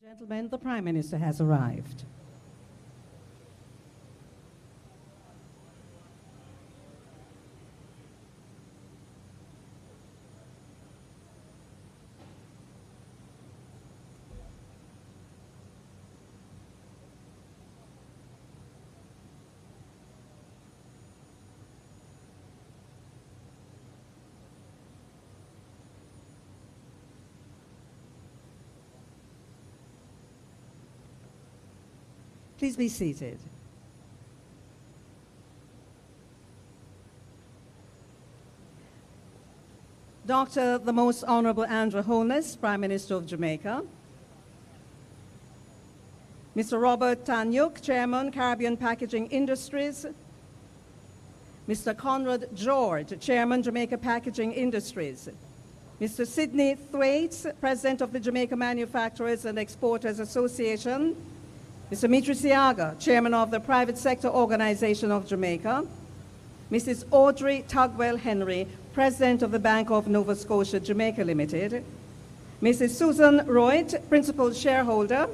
Gentlemen, the Prime Minister has arrived. Please be seated. Dr. the Most Honourable Andrew Holness, Prime Minister of Jamaica. Mr. Robert Tanyuk, Chairman, Caribbean Packaging Industries. Mr. Conrad George, Chairman, Jamaica Packaging Industries. Mr. Sidney Thwaites, President of the Jamaica Manufacturers and Exporters Association. Mr. Mitri Siaga, Chairman of the Private Sector Organization of Jamaica. Mrs. Audrey Tugwell Henry, President of the Bank of Nova Scotia, Jamaica Limited. Mrs. Susan Roit, Principal Shareholder.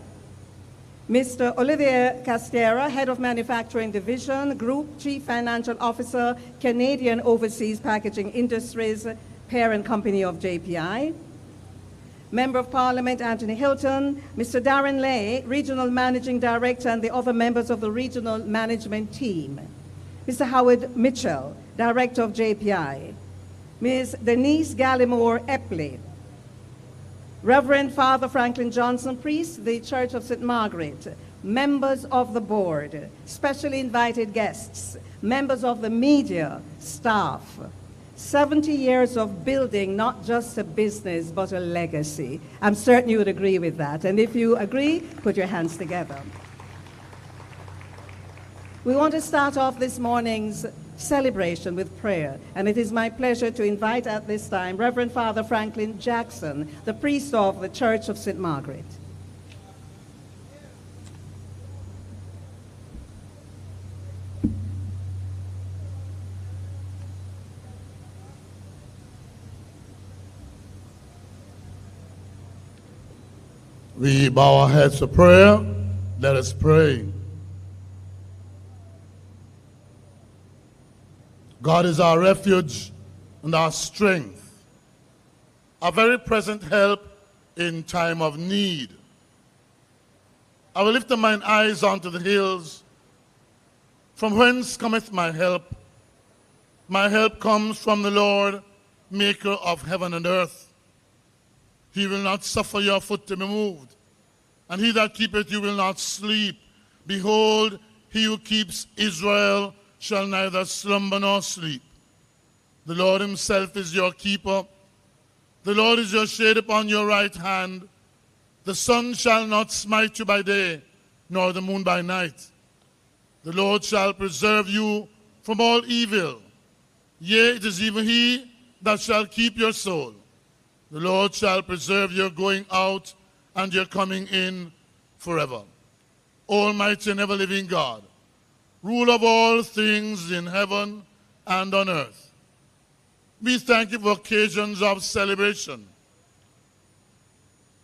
Mr. Olivier Castera, Head of Manufacturing Division, Group Chief Financial Officer, Canadian Overseas Packaging Industries, parent company of JPI. Member of Parliament Anthony Hilton, Mr. Darren Lay, Regional Managing Director, and the other members of the Regional Management Team. Mr. Howard Mitchell, Director of JPI. Ms. Denise Gallimore Epley. Reverend Father Franklin Johnson, priest, the Church of St. Margaret. Members of the board, specially invited guests, members of the media, staff. 70 years of building not just a business, but a legacy. I'm certain you would agree with that. And if you agree, put your hands together. We want to start off this morning's celebration with prayer. And it is my pleasure to invite at this time Reverend Father Franklin Jackson, the priest of the Church of St. Margaret. We bow our heads for prayer. Let us pray. God is our refuge and our strength, a very present help in time of need. I will lift up mine eyes unto the hills. From whence cometh my help? My help comes from the Lord, maker of heaven and earth. He will not suffer your foot to be moved, and he that keepeth you will not sleep. Behold, he who keeps Israel shall neither slumber nor sleep. The Lord himself is your keeper. The Lord is your shade upon your right hand. The sun shall not smite you by day, nor the moon by night. The Lord shall preserve you from all evil. Yea, it is even he that shall keep your soul. The Lord shall preserve your going out and your coming in forever. Almighty and ever-living God, rule of all things in heaven and on earth, we thank you for occasions of celebration.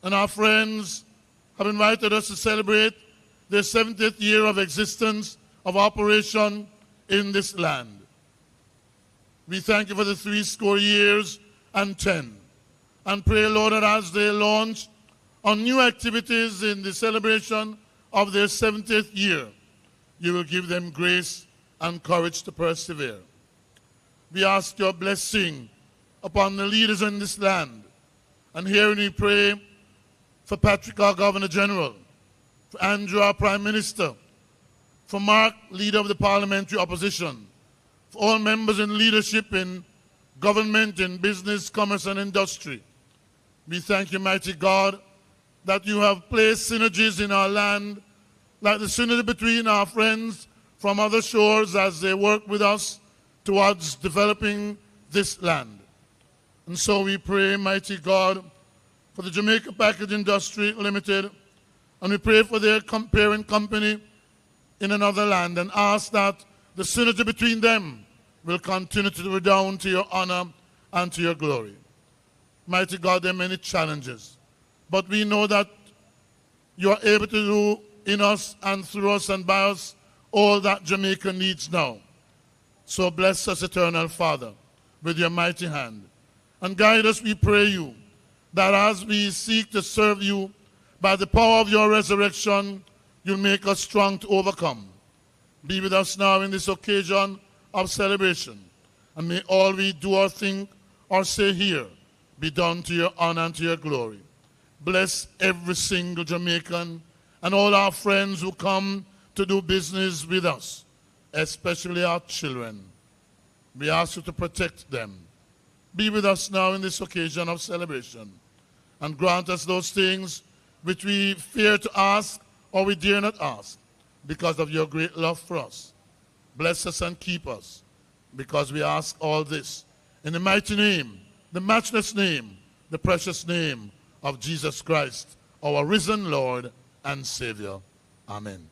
And our friends have invited us to celebrate their 70th year of existence, of operation in this land. We thank you for the 70 years and 10. And pray, Lord, that as they launch on new activities in the celebration of their 70th year, you will give them grace and courage to persevere. We ask your blessing upon the leaders in this land. And here we pray for Patrick, our Governor General, for Andrew, our Prime Minister, for Mark, Leader of the Parliamentary Opposition, for all members in leadership in government, in business, commerce, and industry. We thank you, mighty God, that you have placed synergies in our land, like the synergy between our friends from other shores as they work with us towards developing this land. And so we pray, mighty God, for the Jamaica Package Industry Limited, and we pray for their parent company in another land, and ask that the synergy between them will continue to redound to your honor and to your glory. Mighty God, there are many challenges, but we know that you are able to do in us and through us and by us all that Jamaica needs now. So bless us, Eternal Father, with your mighty hand. And guide us, we pray you, that as we seek to serve you, by the power of your resurrection, you'll make us strong to overcome. Be with us now in this occasion of celebration. And may all we do or think or say here be done to your honor and to your glory. Bless every single Jamaican and all our friends who come to do business with us, especially our children. We ask you to protect them. Be with us now in this occasion of celebration, and grant us those things which we fear to ask or we dare not ask because of your great love for us. Bless us and keep us, because we ask all this in the mighty name, the matchless name, the precious name of Jesus Christ, our risen Lord and Savior. Amen.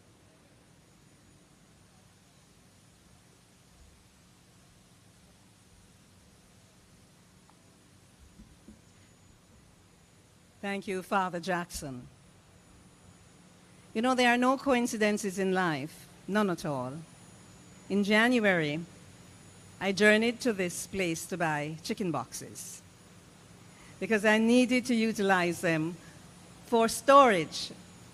Thank you, Father Jackson. You know, there are no coincidences in life, none at all. In January, I journeyed to this place to buy chicken boxes because I needed to utilize them for storage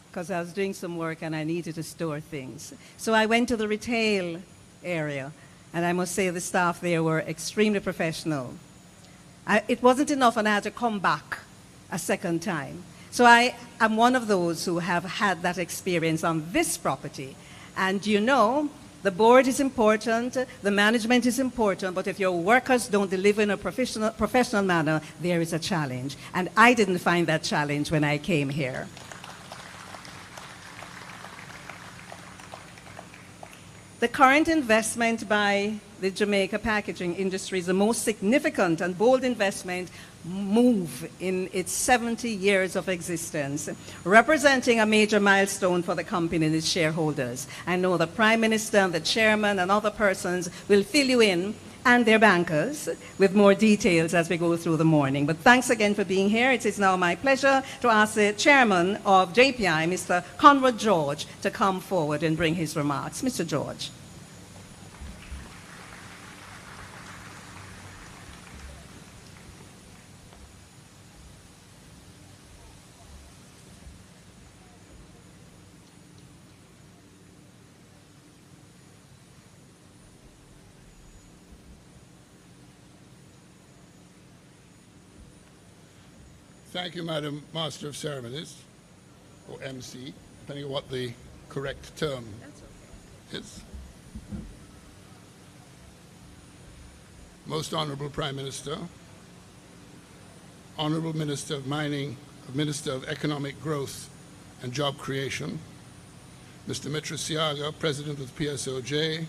because I was doing some work and I needed to store things. So I went to the retail area, and I must say the staff there were extremely professional. It wasn't enough, and I had to come back a second time. So I am one of those who have had that experience on this property. And you know, the board is important, the management is important, but if your workers don't deliver in a professional manner, there is a challenge. And I didn't find that challenge when I came here. The current investment by the Jamaica packaging industry is the most significant and bold investment move in its 70 years of existence, representing a major milestone for the company and its shareholders. I know the Prime Minister and the Chairman and other persons will fill you in, and their bankers, with more details as we go through the morning. But thanks again for being here. It is now my pleasure to ask the Chairman of JPI, Mr. Conrad George, to come forward and bring his remarks. Mr. George. Thank you, Madam Master of Ceremonies, or MC, depending on what the correct term is. Most Honourable Prime Minister, Honourable Minister of Mining, Minister of Economic Growth and Job Creation, Mr. Mitra Siaga, President of PSOJ,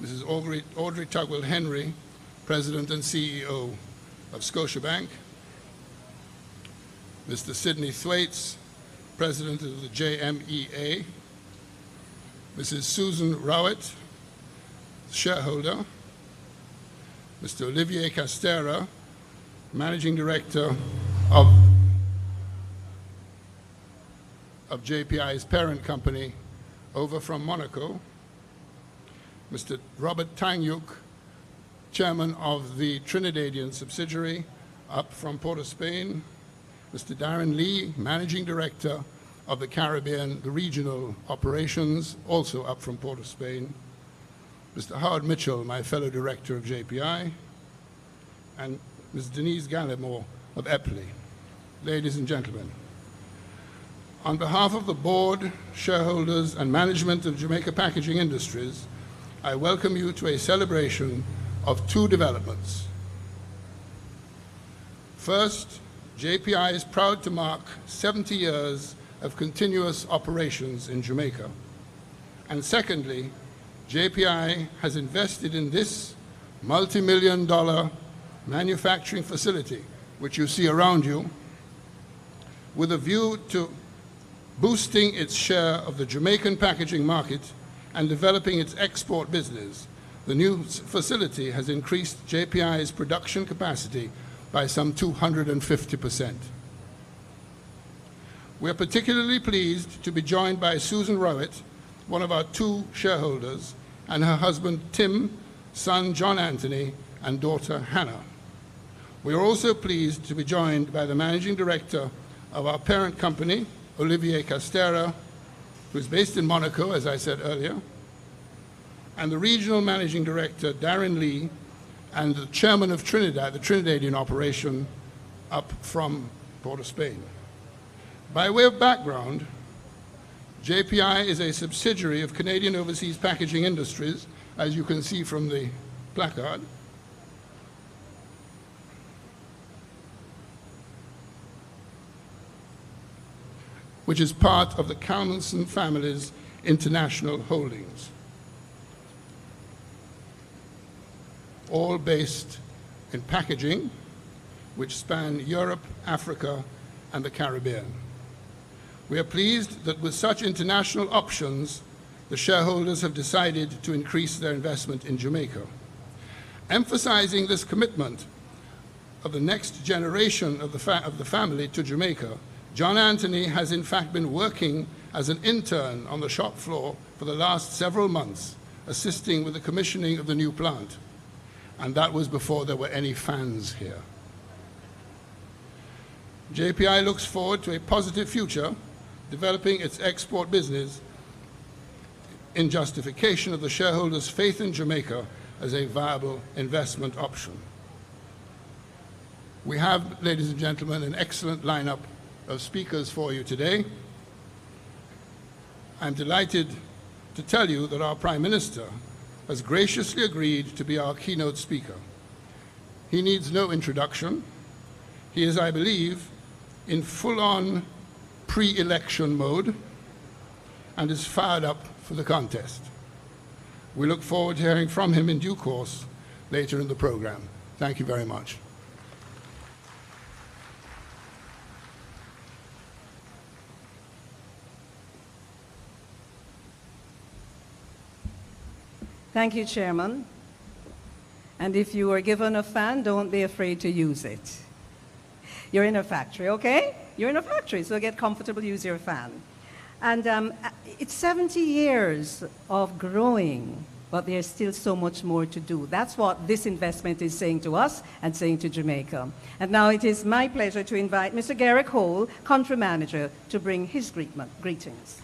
Mrs. Audrey Tugwell-Henry, President and CEO of Scotiabank, Mr. Sidney Thwaites, President of the JMEA, Mrs. Susan Rowett, shareholder, Mr. Olivier Castera, Managing Director of JPI's parent company over from Monaco, Mr. Robert Tanyuk, Chairman of the Trinidadian subsidiary up from Port of Spain, Mr. Darren Lee, Managing Director of the Caribbean, the regional operations, also up from Port of Spain, Mr. Howard Mitchell, my fellow director of JPI, and Ms. Denise Gallimore of Epley. Ladies and gentlemen, on behalf of the board, shareholders, and management of Jamaica Packaging Industries, I welcome you to a celebration of two developments. First, JPI is proud to mark 70 years of continuous operations in Jamaica. And secondly, JPI has invested in this multi-million-dollar manufacturing facility, which you see around you, with a view to boosting its share of the Jamaican packaging market and developing its export business. The new facility has increased JPI's production capacity by some 250%. We are particularly pleased to be joined by Susan Rowett, one of our 2 shareholders, and her husband Tim, son John Anthony, and daughter Hannah. We are also pleased to be joined by the managing director of our parent company, Olivier Castera, who is based in Monaco, as I said earlier, and the regional managing director, Darren Lee, and the chairman of Trinidad, the Trinidadian operation, up from Port of Spain. By way of background, JPI is a subsidiary of Canadian Overseas Packaging Industries, as you can see from the placard, which is part of the Calmanson family's international holdings, all based in packaging, which span Europe, Africa, and the Caribbean. We are pleased that with such international options, the shareholders have decided to increase their investment in Jamaica. Emphasizing this commitment of the next generation of the family to Jamaica, John Anthony has in fact been working as an intern on the shop floor for the last several months, assisting with the commissioning of the new plant. And that was before there were any fans here. JPI looks forward to a positive future, developing its export business in justification of the shareholders' faith in Jamaica as a viable investment option. We have, ladies and gentlemen, an excellent lineup of speakers for you today. I'm delighted to tell you that our Prime Minister has graciously agreed to be our keynote speaker. He needs no introduction. He is, I believe, in full-on pre-election mode and is fired up for the contest. We look forward to hearing from him in due course later in the program. Thank you very much. Thank you, Chairman. And if you are given a fan, don't be afraid to use it. You're in a factory, okay? You're in a factory, so get comfortable, use your fan. And it's 70 years of growing, but there's still so much more to do. That's what this investment is saying to us and saying to Jamaica. And now it is my pleasure to invite Mr. Garrick Hole, Country Manager, to bring his greetings.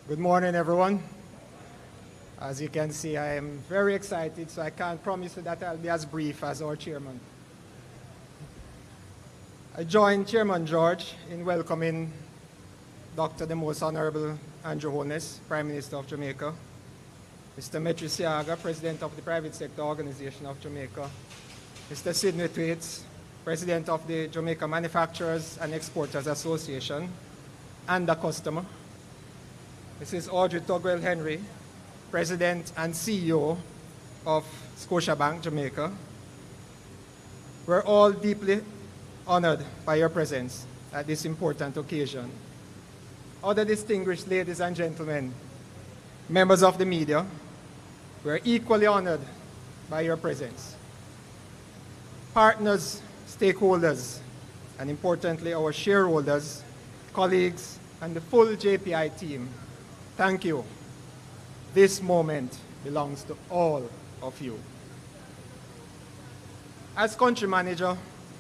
Good morning, everyone. As you can see, I am very excited, so I can't promise you that I'll be as brief as our chairman. I join Chairman George in welcoming Dr. the Most Honourable Andrew Holness, Prime Minister of Jamaica, Mr. Metri Siaga, President of the Private Sector Organization of Jamaica, Mr. Sidney Thwaites, President of the Jamaica Manufacturers and Exporters Association, and a customer, Mrs. Audrey Tugwell Henry, President and CEO of Scotiabank, Jamaica. We're all deeply honored by your presence at this important occasion. Other distinguished ladies and gentlemen, members of the media, we're equally honored by your presence. Partners, stakeholders, and importantly, our shareholders, colleagues, and the full JPI team, thank you. This moment belongs to all of you. As country manager,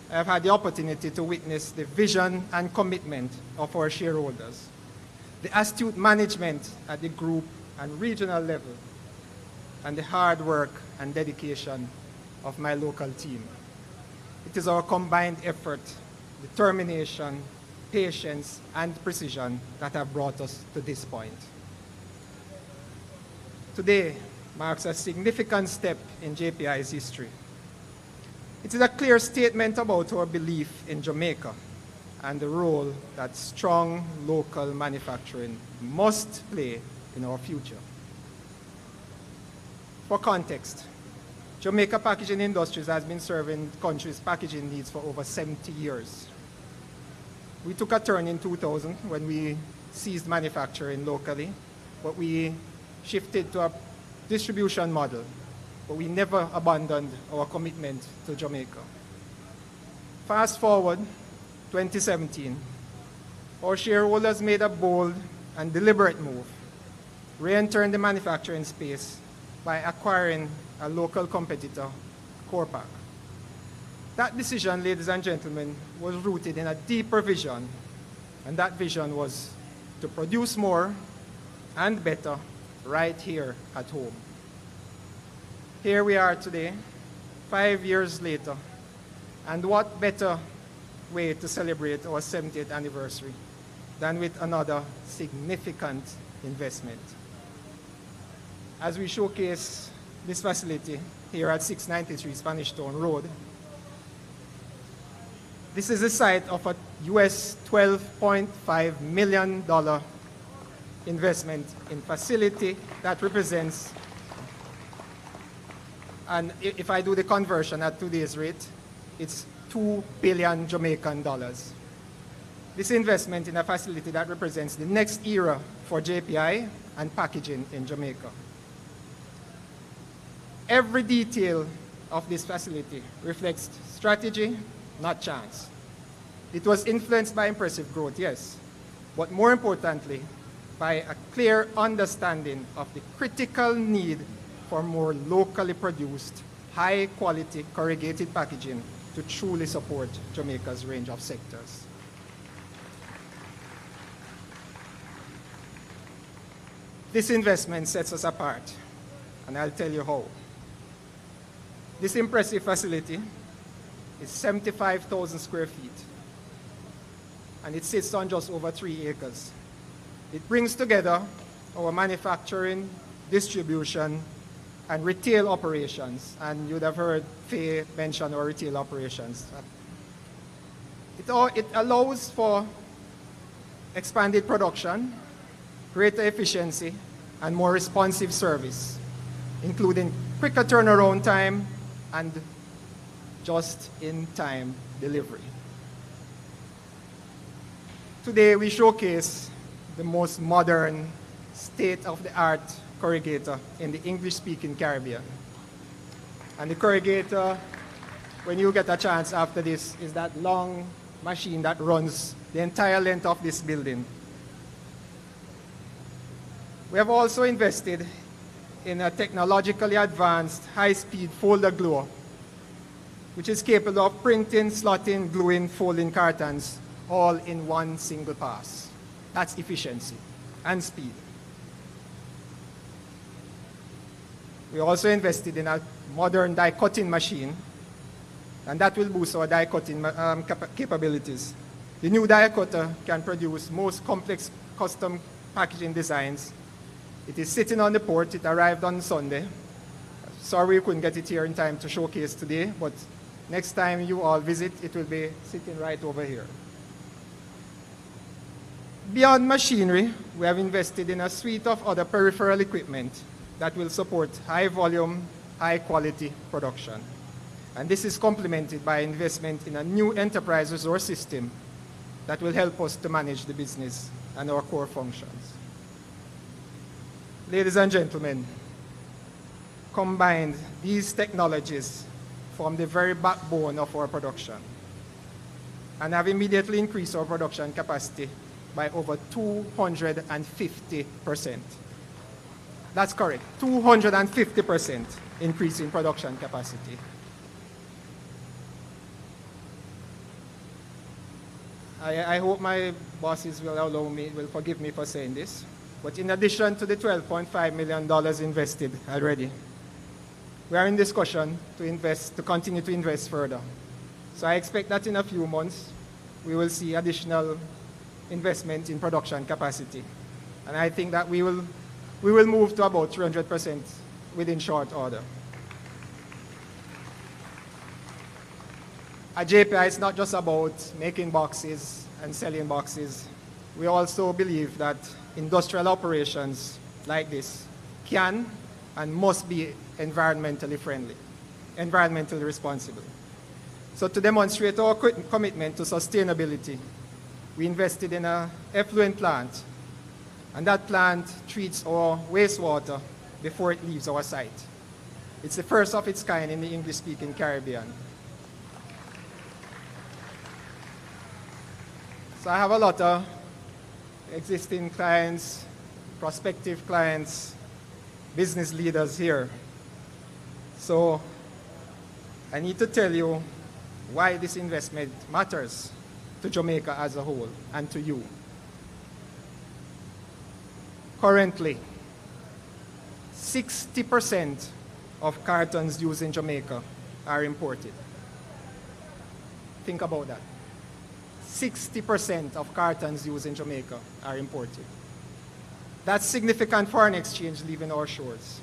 I have had the opportunity to witness the vision and commitment of our shareholders, the astute management at the group and regional level, and the hard work and dedication of my local team. It is our combined effort, determination, patience, and precision that have brought us to this point. Today marks a significant step in JPI's history. It is a clear statement about our belief in Jamaica and the role that strong local manufacturing must play in our future. For context, Jamaica Packaging Industries has been serving the country's packaging needs for over 70 years. We took a turn in 2000 when we ceased manufacturing locally, but we shifted to a distribution model, but we never abandoned our commitment to Jamaica. Fast forward 2017, our shareholders made a bold and deliberate move, re-entering the manufacturing space by acquiring a local competitor, Corpac. That decision, ladies and gentlemen, was rooted in a deeper vision, and that vision was to produce more and better right here at home. Here we are today, 5 years later, and what better way to celebrate our 70th anniversary than with another significant investment. As we showcase this facility here at 693 Spanish Town Road, this is the site of a US $12.5 million investment in facility that represents, and if I do the conversion at today's rate, it's 2 billion Jamaican dollars. This investment in a facility that represents the next era for JPI and packaging in Jamaica. Every detail of this facility reflects strategy, not chance. It was influenced by impressive growth, yes, but more importantly, by a clear understanding of the critical need for more locally produced, high-quality corrugated packaging to truly support Jamaica's range of sectors. This investment sets us apart, and I'll tell you how. This impressive facility is 75,000 square feet, and it sits on just over 3 acres. It brings together our manufacturing, distribution, and retail operations, and you'd have heard Faye mention our retail operations. It allows for expanded production, greater efficiency, and more responsive service, including quicker turnaround time and just-in-time delivery. Today, we showcase the most modern, state-of-the-art corrugator in the English-speaking Caribbean. And the corrugator, when you get a chance after this, is that long machine that runs the entire length of this building. We have also invested in a technologically advanced high-speed folder gluer, which is capable of printing, slotting, gluing, folding cartons all in one single pass. That's efficiency and speed. We also invested in a modern die cutting machine, and that will boost our die cutting capabilities. The new die cutter can produce most complex custom packaging designs. It is sitting on the port. It arrived on Sunday. Sorry we couldn't get it here in time to showcase today, but next time you all visit, it will be sitting right over here. Beyond machinery, we have invested in a suite of other peripheral equipment that will support high volume, high quality production. And this is complemented by investment in a new enterprise resource system that will help us to manage the business and our core functions. Ladies and gentlemen, combined, these technologies form the very backbone of our production and have immediately increased our production capacity by over 250%. That's correct, 250% increase in production capacity. I hope my bosses will forgive me for saying this, but in addition to the $12.5 million invested already, we are in discussion to continue to invest further. So I expect that in a few months, we will see additional investment in production capacity. And I think that we will move to about 300% within short order. At JPI, it's not just about making boxes and selling boxes. We also believe that industrial operations like this can and must be environmentally friendly, environmentally responsible. So to demonstrate our commitment to sustainability, we invested in an effluent plant And that plant treats our wastewater before it leaves our site. It's the first of its kind in the English-speaking Caribbean. So I have a lot of existing clients, prospective clients, business leaders here. So I need to tell you why this investment matters to Jamaica as a whole and to you. Currently, 60% of cartons used in Jamaica are imported. Think about that. 60% of cartons used in Jamaica are imported. That's significant foreign exchange leaving our shores.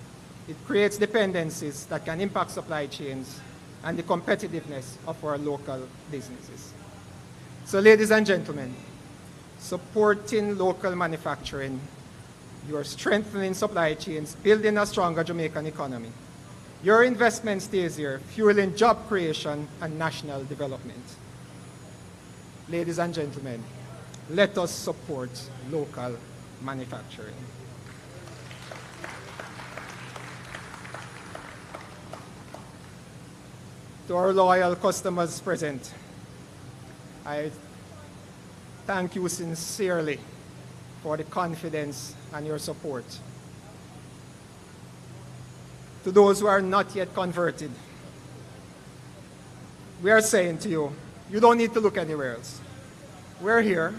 It creates dependencies that can impact supply chains and the competitiveness of our local businesses. So, ladies and gentlemen, supporting local manufacturing, you are strengthening supply chains, building a stronger Jamaican economy. Your investment stays here, fueling job creation and national development. Ladies and gentlemen, let us support local manufacturing. To our loyal customers present, I thank you sincerely for the confidence and your support. To those who are not yet converted, we are saying to you, you don't need to look anywhere else. We're here.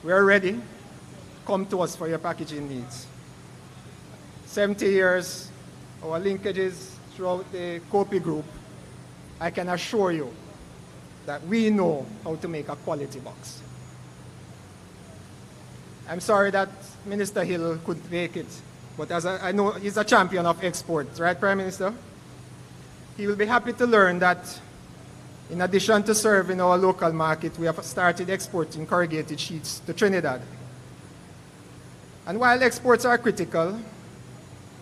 We're ready. Come to us for your packaging needs. 70 years, our linkages throughout the Kopi Group, I can assure you that we know how to make a quality box. I'm sorry that Minister Hill couldn't make it, but as I know he's a champion of exports, right, Prime Minister? He will be happy to learn that in addition to serving our local market, we have started exporting corrugated sheets to Trinidad. And while exports are critical,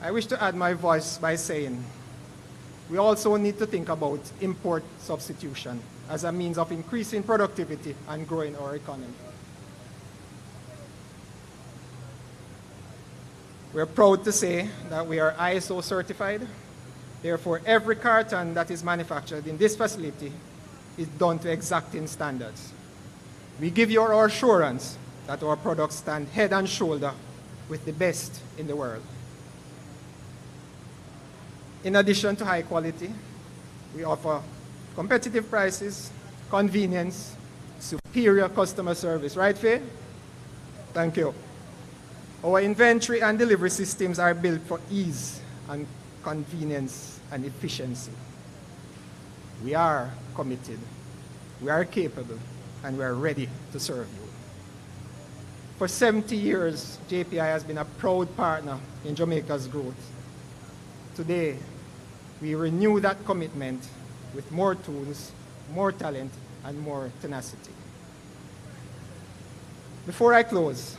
I wish to add my voice by saying we also need to think about import substitution as a means of increasing productivity and growing our economy. We're proud to say that we are ISO certified. Therefore, every carton that is manufactured in this facility is done to exacting standards. We give you our assurance that our products stand head and shoulder with the best in the world. In addition to high quality, we offer competitive prices, convenience, superior customer service. Right, Faye? Thank you. Our inventory and delivery systems are built for ease and convenience and efficiency. We are committed, we are capable, and we are ready to serve you. For 70 years, JPI has been a proud partner in Jamaica's growth. Today, we renew that commitment with more tools, more talent, and more tenacity. Before I close,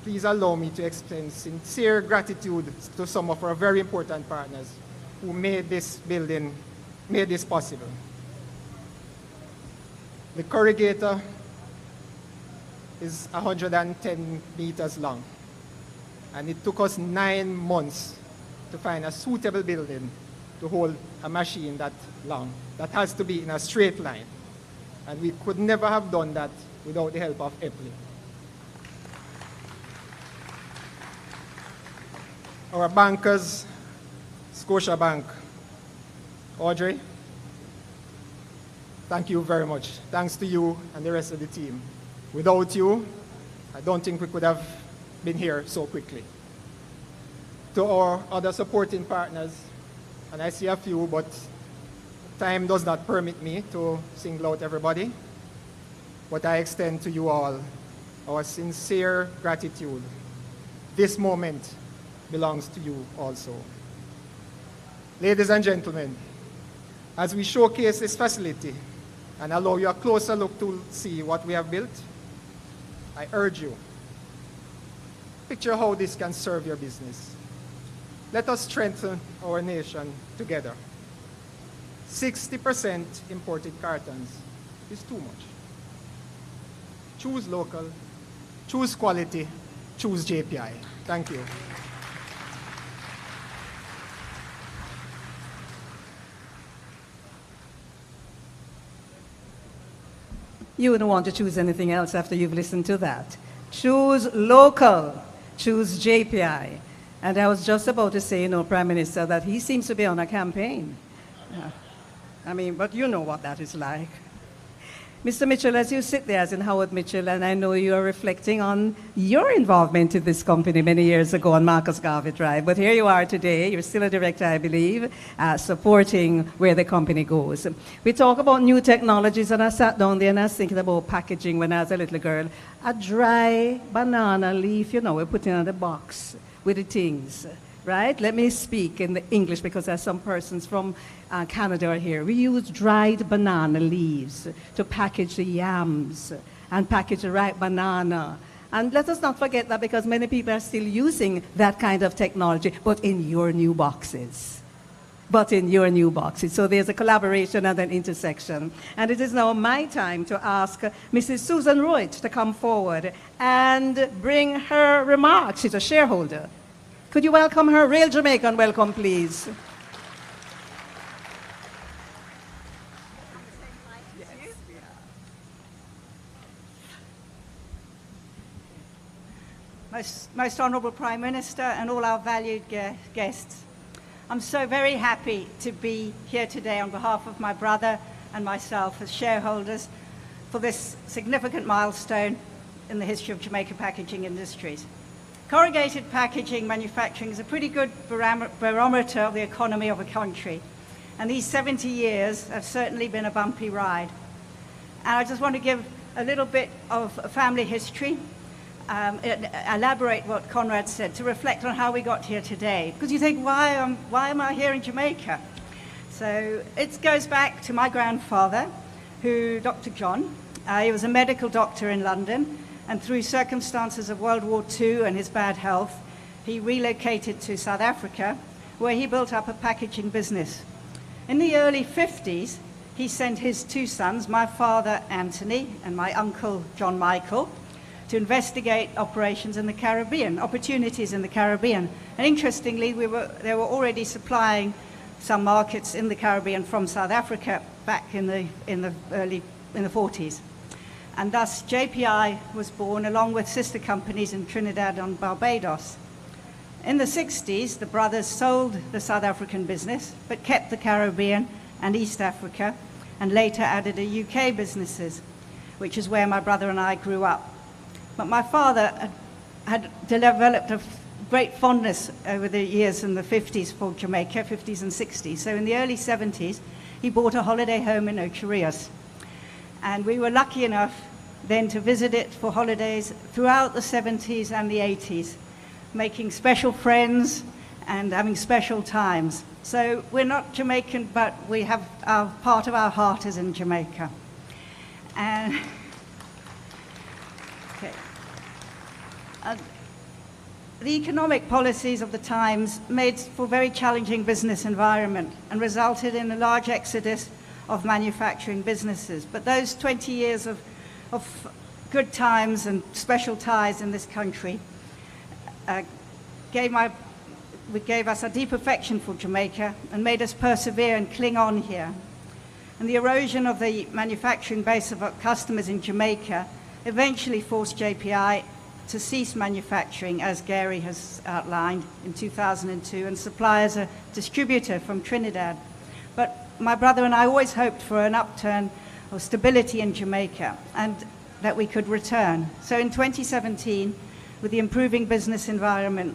please allow me to extend sincere gratitude to some of our very important partners who made this possible. The corrugator is 110 meters long, and it took us 9 months to find a suitable building to hold a machine that long. That has to be in a straight line, and we could never have done that without the help of Epley. Our bankers, Scotiabank, Audrey, thank you very much. Thanks to you and the rest of the team. Without you, I don't think we could have been here so quickly. To our other supporting partners, and I see a few, but time does not permit me to single out everybody, but I extend to you all our sincere gratitude. This moment belongs to you also. Ladies and gentlemen, as we showcase this facility and allow you a closer look to see what we have built, I urge you, picture how this can serve your business. Let us strengthen our nation together. 60% imported cartons is too much. Choose local, choose quality, choose JPI. Thank you. You wouldn't want to choose anything else after you've listened to that. Choose local. Choose JPI. And I was just about to say, Prime Minister, that he seems to be on a campaign. I mean, but you know what that is like. Mr. Mitchell, as you sit there, as in Howard Mitchell, and I know you are reflecting on your involvement in this company many years ago on Marcus Garvey Drive, but here you are today, you're still a director, I believe, supporting where the company goes. We talk about new technologies, and I sat down there and I was thinking about packaging when I was a little girl. A dry banana leaf, we put in the box with the things. Right? Let me speak in the English because there's some persons from Canada are here. We use dried banana leaves to package the yams and package the ripe banana. And let us not forget that because many people are still using that kind of technology, but in your new boxes. So there's a collaboration and an intersection. And it is now my time to ask Mrs. Susan Roit to come forward and bring her remarks. She's a shareholder. Could you welcome her? Real Jamaican welcome, please. Most Honourable Prime Minister and all our valued guests, I'm so very happy to be here today on behalf of my brother and myself as shareholders for this significant milestone in the history of Jamaica packaging industries. Corrugated packaging manufacturing is a pretty good barometer of the economy of a country. And these 70 years have certainly been a bumpy ride. And I just want to give a little bit of family history, elaborate what Conrad said, to reflect on how we got here today. Because you think, why am I here in Jamaica? So it goes back to my grandfather, Dr. John. He was a medical doctor in London. And through circumstances of World War II and his bad health, he relocated to South Africa, where he built up a packaging business. In the early 50s, he sent his two sons, my father, Anthony, and my uncle, John Michael, to investigate operations in the Caribbean, opportunities in the Caribbean. And interestingly, they were already supplying some markets in the Caribbean from South Africa back in the 40s. And thus JPI was born along with sister companies in Trinidad and Barbados. In the 60s, the brothers sold the South African business, but kept the Caribbean and East Africa, and later added a UK businesses, which is where my brother and I grew up. But my father had developed a great fondness over the years in the 50s for Jamaica, 50s and 60s. So in the early 70s, he bought a holiday home in Ocho Rios. And we were lucky enough then to visit it for holidays throughout the 70s and the 80s, making special friends and having special times. So we're not Jamaican, but we have part of our heart is in Jamaica. And okay. The economic policies of the times made for a very challenging business environment and resulted in a large exodus of manufacturing businesses. But those 20 years of good times and special ties in this country gave us a deep affection for Jamaica and made us persevere and cling on here. And the erosion of the manufacturing base of our customers in Jamaica eventually forced JPI to cease manufacturing, as Gary has outlined, in 2002, and supply as a distributor from Trinidad. But my brother and I always hoped for an upturn or stability in Jamaica and that we could return. So in 2017, with the improving business environment,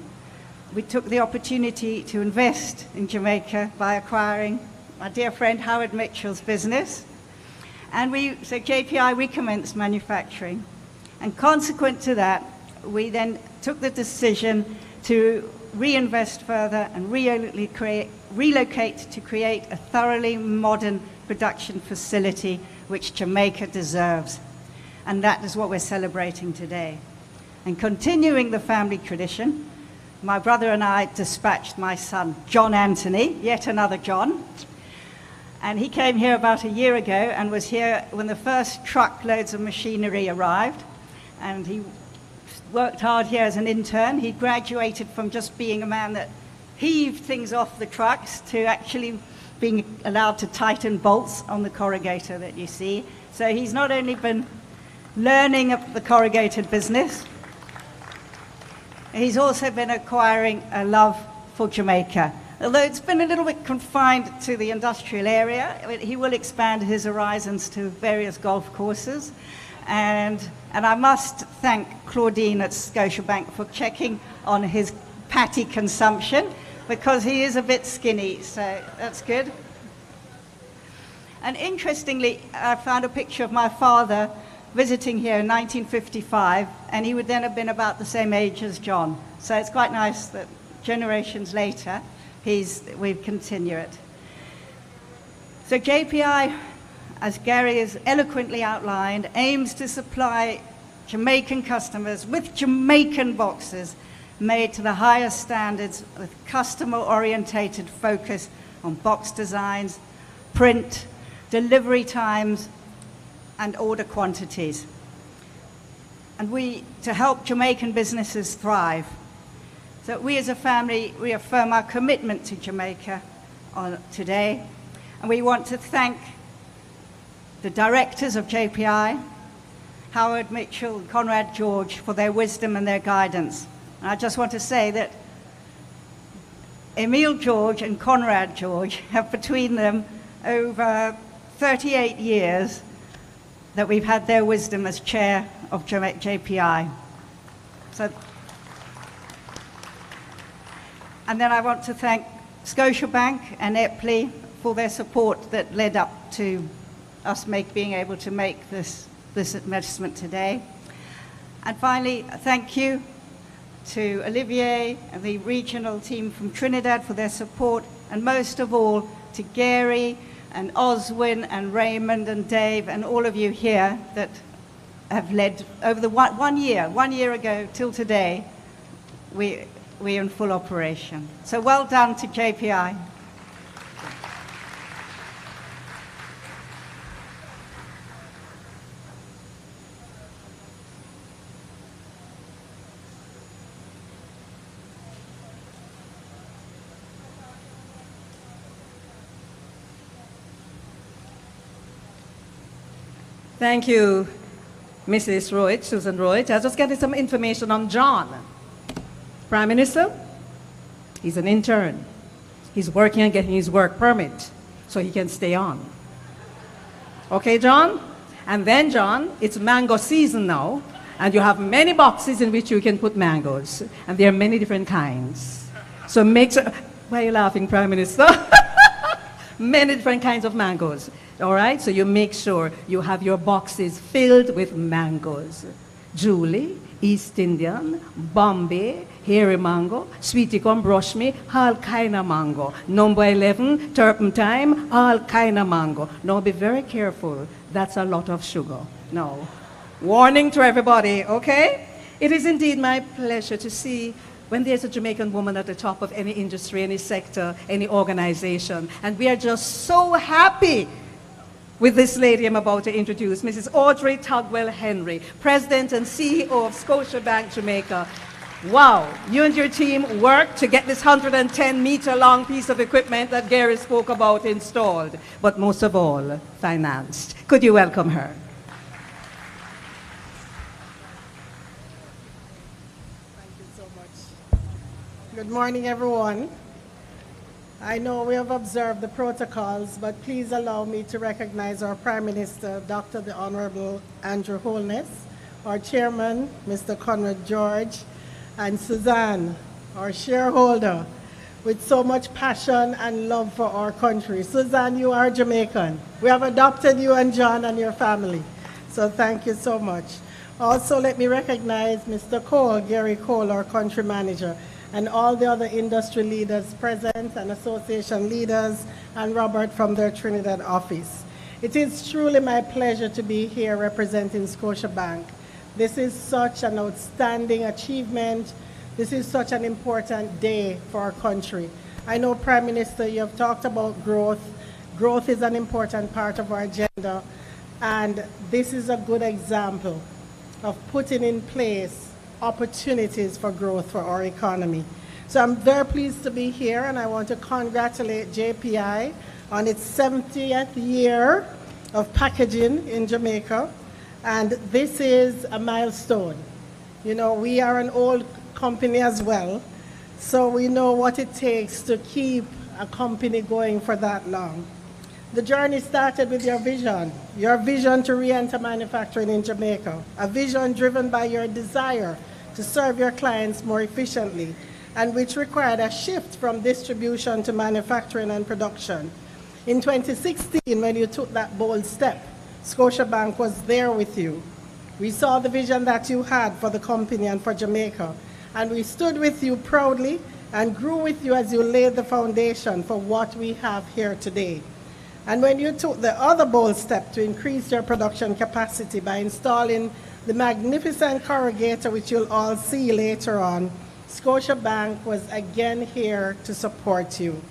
we took the opportunity to invest in Jamaica by acquiring my dear friend Howard Mitchell's business. And so JPI recommenced manufacturing. And consequent to that, we then took the decision to reinvest further and relocate to create a thoroughly modern production facility which Jamaica deserves. And that is what we're celebrating today. And continuing the family tradition, my brother and I dispatched my son, John Anthony, yet another John. And he came here about a year ago and was here when the first truckloads of machinery arrived. And he worked hard here as an intern. He graduated from just being a man that heaved things off the trucks to actually being allowed to tighten bolts on the corrugator that you see. So he's not only been learning of the corrugated business, he's also been acquiring a love for Jamaica. Although it's been a little bit confined to the industrial area, he will expand his horizons to various golf courses. And I must thank Claudine at Scotiabank for checking on his patty consumption, because he is a bit skinny, so that's good. And interestingly, I found a picture of my father visiting here in 1955, and he would then have been about the same age as John. So it's quite nice that generations later, we continue it. So JPI, as Gary has eloquently outlined, aims to supply Jamaican customers with Jamaican boxes made to the highest standards with customer-orientated focus on box designs, print, delivery times, and order quantities. And to help Jamaican businesses thrive. So we as a family reaffirm our commitment to Jamaica today, and we want to thank the directors of JPI, Howard Mitchell and Conrad George, for their wisdom and their guidance. And I just want to say that Emil George and Conrad George have between them over 38 years that we've had their wisdom as chair of JPI. And then I want to thank Scotiabank and Epley for their support that led up to us being able to make this investment today. And finally, thank you to Olivier and the regional team from Trinidad for their support, and most of all to Gary and Oswin and Raymond and Dave and all of you here that have led over the 1 year ago till today, we're in full operation. So well done to JPI. Thank you, Mrs. Royd, Susan Royd. I was just getting some information on John. Prime Minister, he's an intern. He's working on getting his work permit so he can stay on. Okay, John? And then, John, it's mango season now, and you have many boxes in which you can put mangoes, and there are many different kinds. So make sure, why are you laughing, Prime Minister? Many different kinds of mangoes. All right, so you make sure you have your boxes filled with mangoes. Julie, East Indian, Bombay, hairy mango, sweetie come brush me, all kind of mango. Number 11, turpentine, all kind of mango. Now be very careful, that's a lot of sugar. No. Warning to everybody, okay? It is indeed my pleasure to see when there's a Jamaican woman at the top of any industry, any sector, any organization, and we are just so happy with this lady I'm about to introduce, Mrs. Audrey Tugwell Henry, President and CEO of Scotiabank Jamaica. Wow, you and your team worked to get this 110-meter long piece of equipment that Gary spoke about installed, but most of all, financed. Could you welcome her? Thank you so much. Good morning, everyone. I know we have observed the protocols, but please allow me to recognize our Prime Minister, Dr. the Honourable Andrew Holness, our Chairman, Mr. Conrad George, and Suzanne, our shareholder, with so much passion and love for our country. Suzanne, you are Jamaican. We have adopted you and John and your family, so thank you so much. Also, let me recognize Mr. Cole, Gary Cole, our country manager, and all the other industry leaders present and association leaders, and Robert from their Trinidad office. It is truly my pleasure to be here representing Scotiabank. This is such an outstanding achievement. This is such an important day for our country. I know, Prime Minister, you have talked about growth. Growth is an important part of our agenda, and this is a good example of putting in place opportunities for growth for our economy. So I'm very pleased to be here, and I want to congratulate JPI on its 70th year of packaging in Jamaica, and this is a milestone. You know, we are an old company as well, so we know what it takes to keep a company going for that long. The journey started with your vision to re-enter manufacturing in Jamaica, a vision driven by your desire to serve your clients more efficiently, and which required a shift from distribution to manufacturing and production. In 2016, when you took that bold step, Scotiabank was there with you. We saw the vision that you had for the company and for Jamaica, and we stood with you proudly and grew with you as you laid the foundation for what we have here today. And when you took the other bold step to increase your production capacity by installing the magnificent corrugator, which you'll all see later on, Scotiabank was again here to support you.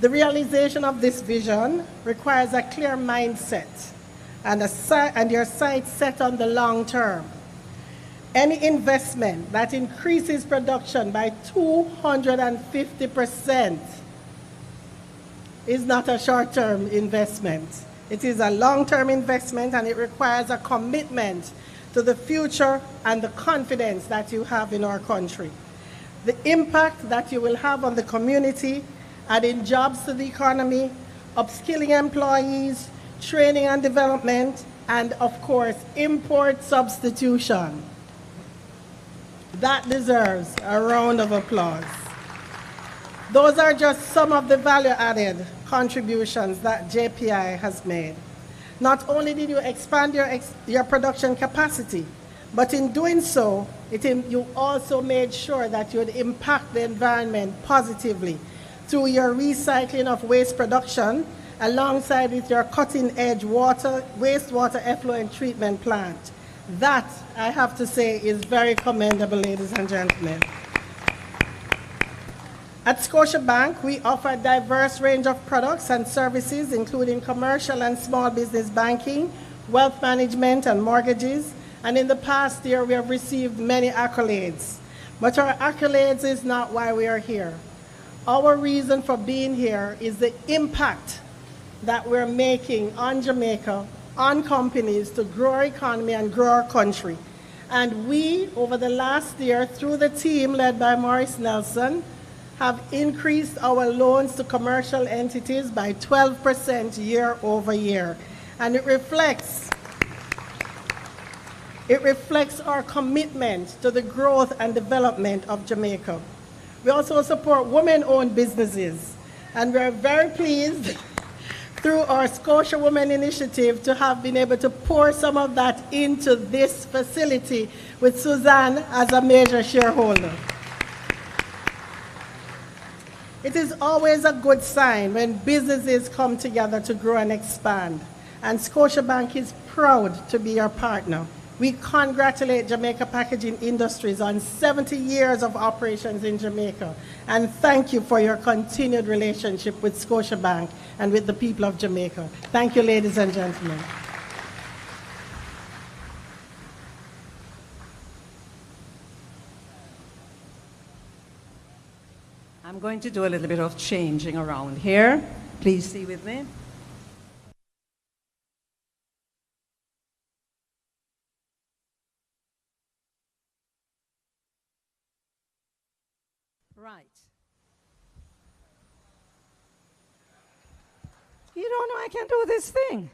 The realization of this vision requires a clear mindset and your sights set on the long term. Any investment that increases production by 250% is not a short-term investment. It is a long-term investment, and it requires a commitment to the future and the confidence that you have in our country. The impact that you will have on the community, adding jobs to the economy, upskilling employees, training and development, and of course, import substitution. That deserves a round of applause. Those are just some of the value-added contributions that JPI has made. Not only did you expand your production capacity, but in doing so, you also made sure that you would impact the environment positively through your recycling of waste production, alongside with your cutting-edge wastewater effluent treatment plant. That, I have to say, is very commendable, ladies and gentlemen. At Scotiabank, we offer a diverse range of products and services, including commercial and small business banking, wealth management, and mortgages. And in the past year, we have received many accolades. But our accolades is not why we are here. Our reason for being here is the impact that we're making on Jamaica, on companies, to grow our economy and grow our country. And we, over the last year, through the team led by Maurice Nelson, have increased our loans to commercial entities by 12% year over year. And it reflects our commitment to the growth and development of Jamaica. We also support women-owned businesses, and we're very pleased through our Scotia Women Initiative to have been able to pour some of that into this facility with Suzanne as a major shareholder. It is always a good sign when businesses come together to grow and expand, and Scotiabank is proud to be your partner. We congratulate Jamaica Packaging Industries on 70 years of operations in Jamaica, and thank you for your continued relationship with Scotiabank and with the people of Jamaica. Thank you, ladies and gentlemen. I'm going to do a little bit of changing around here. Please stay with me. Right. You don't know I can do this thing.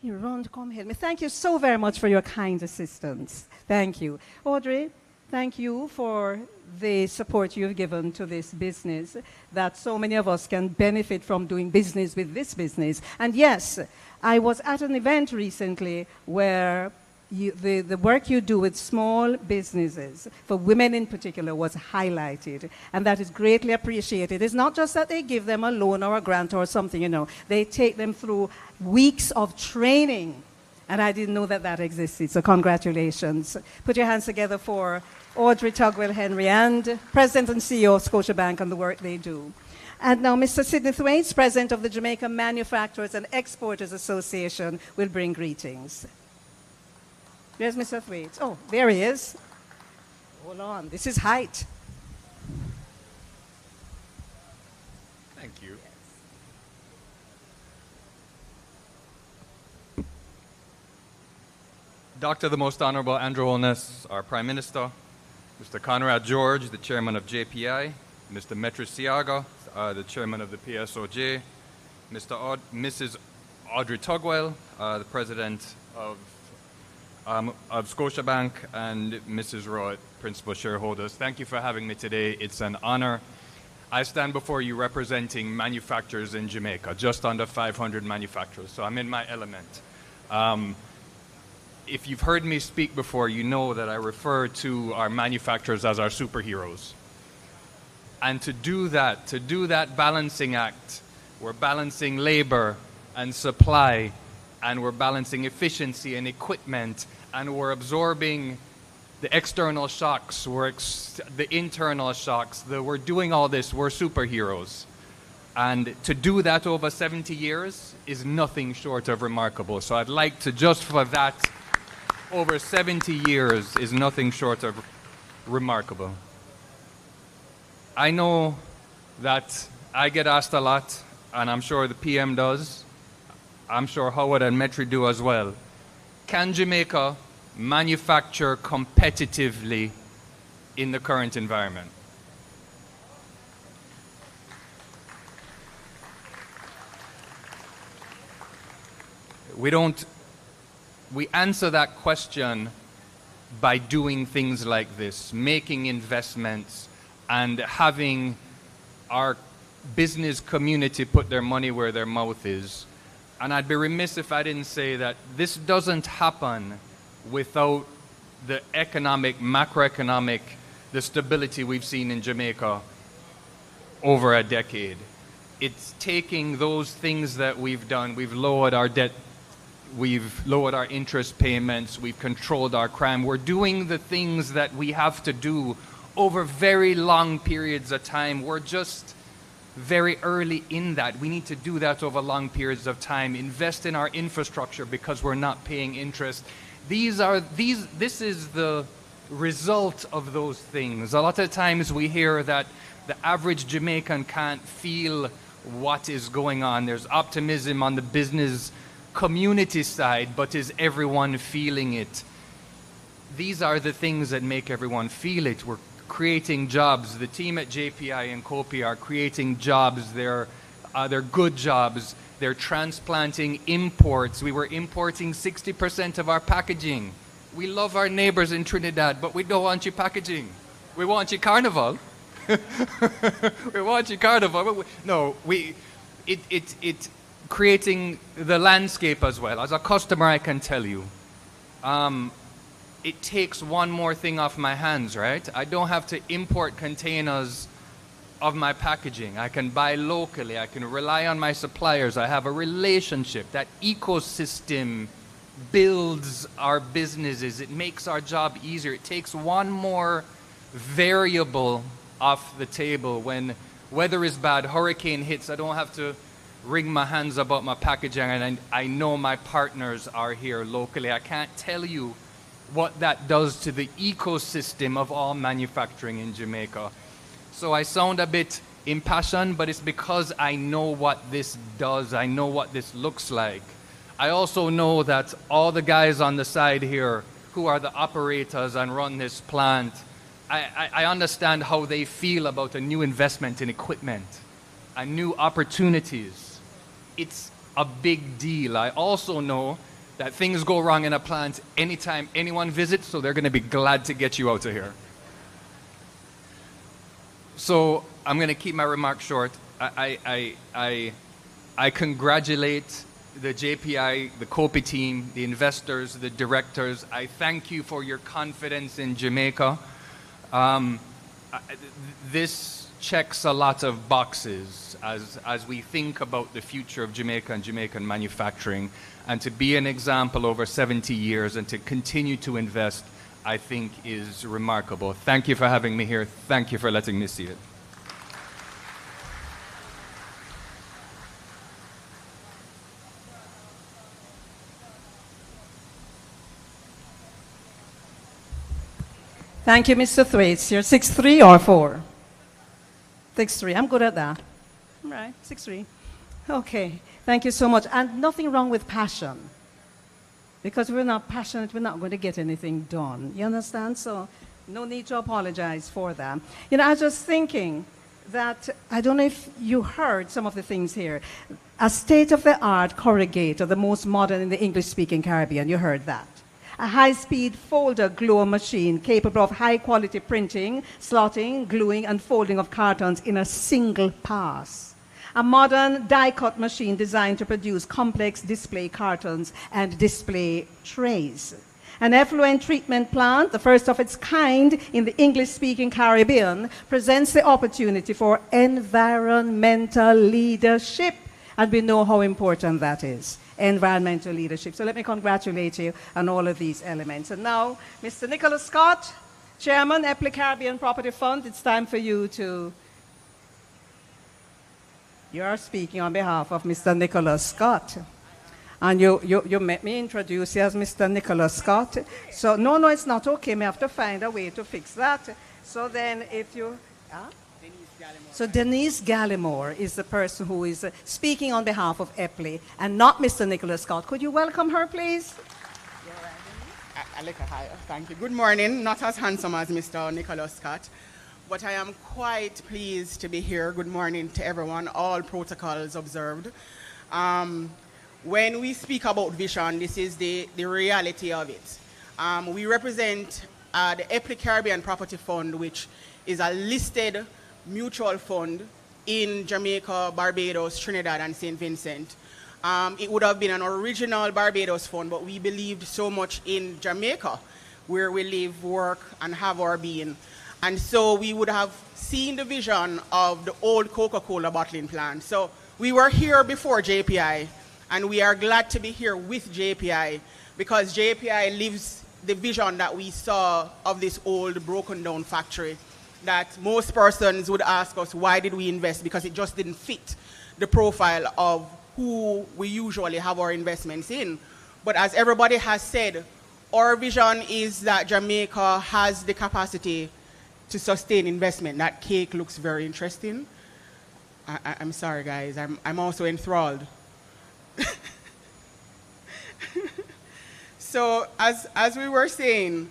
You run to come help me. Thank you so very much for your kind assistance. Thank you. Audrey, thank you for the support you've given to this business, that so many of us can benefit from doing business with this business. And yes, I was at an event recently where the work you do with small businesses, for women in particular, was highlighted, and that is greatly appreciated. It's not just that they give them a loan or a grant or something, you know. They take them through weeks of training, and I didn't know that that existed, so congratulations. Put your hands together for Audrey Tugwell-Henry and President and CEO of Scotiabank on the work they do. And now Mr. Sidney Thwaites, President of the Jamaica Manufacturers and Exporters Association, will bring greetings. Where's Mr. Thwaites? Oh, there he is. Hold on, this is height. Thank you. Dr. the Most Honourable Andrew Holness, our Prime Minister, Mr. Conrad George, the Chairman of JPI, Mr. Metriciaga, the Chairman of the PSOJ, Mrs. Audrey Tugwell, the President of Scotiabank, and Mrs. Roy, Principal Shareholders. Thank you for having me today. It's an honor. I stand before you representing manufacturers in Jamaica, just under 500 manufacturers, so I'm in my element. If you've heard me speak before, you know that I refer to our manufacturers as our superheroes. And to do that balancing act, we're balancing labor and supply, and we're balancing efficiency and equipment, and we're absorbing the external shocks, the internal shocks. We're doing all this, we're superheroes. And to do that over 70 years is nothing short of remarkable. So I'd like to, just for that, over 70 years is nothing short of remarkable. I know that I get asked a lot, and I'm sure the PM does. I'm sure Howard and Metri do as well. Can Jamaica manufacture competitively in the current environment? We answer that question by doing things like this, making investments and having our business community put their money where their mouth is. And I'd be remiss if I didn't say that this doesn't happen without the macroeconomic, the stability we've seen in Jamaica over a decade. It's taking those things that we've done. We've lowered our debt. We've lowered our interest payments. We've controlled our crime. We're doing the things that we have to do over very long periods of time. We're just very early in that. We need to do that over long periods of time. Invest in our infrastructure because we're not paying interest. This is the result of those things. A lot of times we hear that the average Jamaican can't feel what is going on. There's optimism on the business community side, but is everyone feeling it? These are the things that make everyone feel it. We're creating jobs. The team at JPI and COPI are creating jobs. They're good jobs. They're transplanting imports. We were importing 60% of our packaging. We love our neighbors in Trinidad, but we don't want your packaging. We want your carnival. We want your carnival. It's creating the landscape as well. As a customer, I can tell you, it takes one more thing off my hands, right? I don't have to import containers of my packaging. I can buy locally. I can rely on my suppliers. I have a relationship. That ecosystem builds our businesses. It makes our job easier. It takes one more variable off the table. When weather is bad, hurricane hits, I don't have to wring my hands about my packaging, and I know my partners are here locally. I can't tell you what that does to the ecosystem of all manufacturing in Jamaica. So I sound a bit impassioned, but it's because I know what this does. I know what this looks like. I also know that all the guys on the side here who are the operators and run this plant, I understand how they feel about a new investment in equipment and new opportunities. It's a big deal. I also know that things go wrong in a plant anytime anyone visits, so they're going to be glad to get you out of here. So I'm going to keep my remarks short. I congratulate the JPI, the COPI team, the investors, the directors. I thank you for your confidence in Jamaica. This checks a lot of boxes as we think about the future of Jamaica and Jamaican manufacturing. And to be an example over 70 years and to continue to invest, I think is remarkable. Thank you for having me here. Thank you for letting me see it. Thank you, Mr. Thwaites. You're 6'3" or 4? 6'3". I'm good at that. All right, 6'3". Okay, thank you so much. And nothing wrong with passion. Because if we're not passionate, we're not going to get anything done. You understand? So no need to apologize for that. You know, I was just thinking that, I don't know if you heard some of the things here. A state-of-the-art corrugator, the most modern in the English-speaking Caribbean. You heard that. A high-speed folder gluer machine capable of high-quality printing, slotting, gluing, and folding of cartons in a single pass. A modern die-cut machine designed to produce complex display cartons and display trays. An effluent treatment plant, the first of its kind in the English-speaking Caribbean, presents the opportunity for environmental leadership. And we know how important that is, environmental leadership. So let me congratulate you on all of these elements. And now, Mr. Nicholas Scott, Chairman, Epley Caribbean Property Fund, it's time for you to... You are speaking on behalf of Mr. Nicholas Scott. And you met me introduce you as Mr. Nicholas Scott. So, no, it's not okay. We have to find a way to fix that. So then if you... So Denise Gallimore is the person who is speaking on behalf of Epley and not Mr. Nicholas Scott. Could you welcome her, please? Thank you. Good morning. Not as handsome as Mr. Nicholas Scott, but I am quite pleased to be here. Good morning to everyone, all protocols observed. When we speak about vision, this is the reality of it. We represent the Epley Caribbean Property Fund, which is a listed mutual fund in Jamaica, Barbados, Trinidad, and St. Vincent. It would have been an original Barbados fund, but we believed so much in Jamaica, where we live, work, and have our being. And so we would have seen the vision of the old Coca-Cola bottling plant. So we were here before JPI, and we are glad to be here with JPI, because JPI lives the vision that we saw of this old broken down factory that most persons would ask us, why did we invest? Because it just didn't fit the profile of who we usually have our investments in. But as everybody has said, our vision is that Jamaica has the capacity to sustain investment. That cake looks very interesting. I'm sorry, guys. I'm also enthralled. So as we were saying,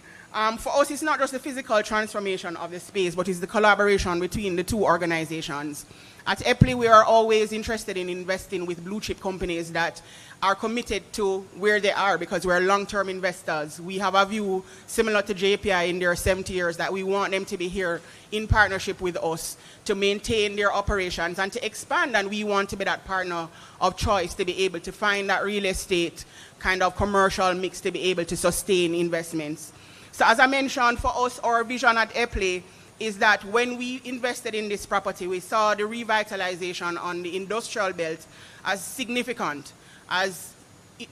for us, it's not just the physical transformation of the space, but it's the collaboration between the two organizations. At Epley, we are always interested in investing with blue chip companies that are committed to where they are, because we're long-term investors. We have a view similar to JPI in their 70 years that we want them to be here in partnership with us to maintain their operations and to expand, and we want to be that partner of choice to be able to find that real estate kind of commercial mix to be able to sustain investments. So as I mentioned, for us, our vision at Epley is that when we invested in this property, we saw the revitalization on the industrial belt as significant, as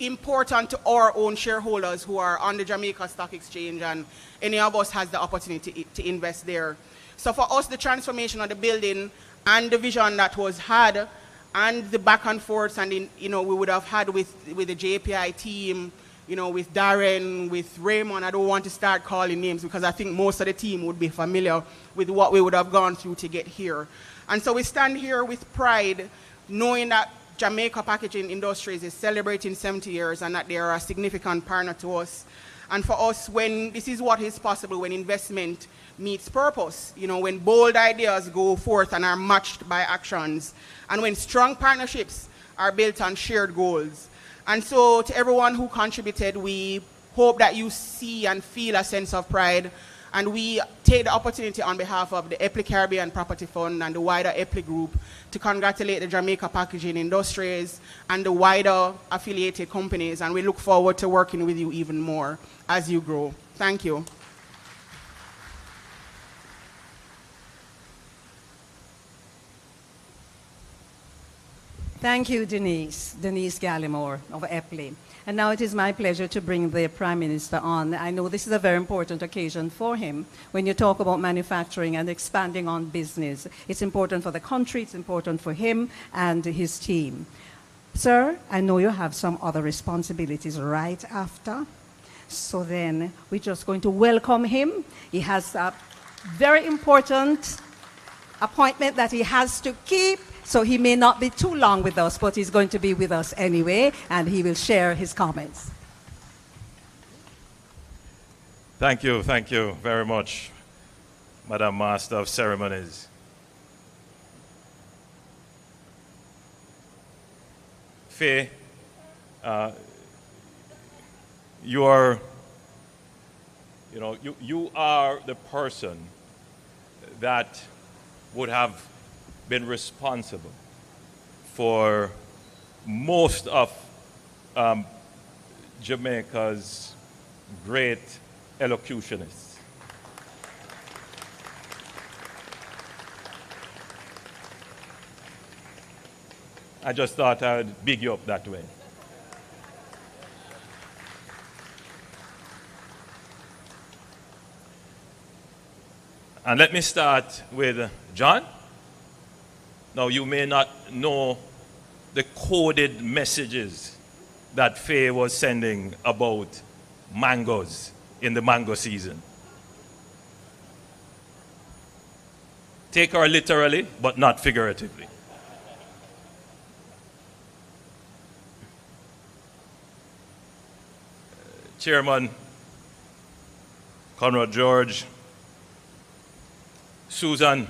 important to our own shareholders who are on the Jamaica Stock Exchange, and any of us has the opportunity to invest there. So for us, the transformation of the building and the vision that was had, and the back and forth, and we would have had with the JPI team, with Darren, with Raymond. I don't want to start calling names because I think most of the team would be familiar with what we would have gone through to get here. And so we stand here with pride, knowing that Jamaica Packaging Industries is celebrating 70 years and that they are a significant partner to us. And for us, when this is what is possible when investment meets purpose, when bold ideas go forth and are matched by actions, and when strong partnerships are built on shared goals. And so to everyone who contributed, we hope that you see and feel a sense of pride. And we take the opportunity on behalf of the Epley Caribbean Property Fund and the wider Epley Group to congratulate the Jamaica Packaging Industries and the wider affiliated companies. And we look forward to working with you even more as you grow. Thank you. Thank you, Denise Gallimore of Epley. And now it is my pleasure to bring the Prime Minister on. I know this is a very important occasion for him. When you talk about manufacturing and expanding on business, it's important for the country, it's important for him and his team. Sir, I know you have some other responsibilities right after. So then we're just going to welcome him. He has a very important appointment that he has to keep, so he may not be too long with us, but he's going to be with us anyway, and he will share his comments. Thank you very much, Madam Master of Ceremonies. Faye, you are the person that would have been responsible for most of Jamaica's great elocutionists. I just thought I would big you up that way. And let me start with John. Now, you may not know the coded messages that Faye was sending about mangoes in the mango season. Take her literally, but not figuratively. Chairman Conrad George, Susan,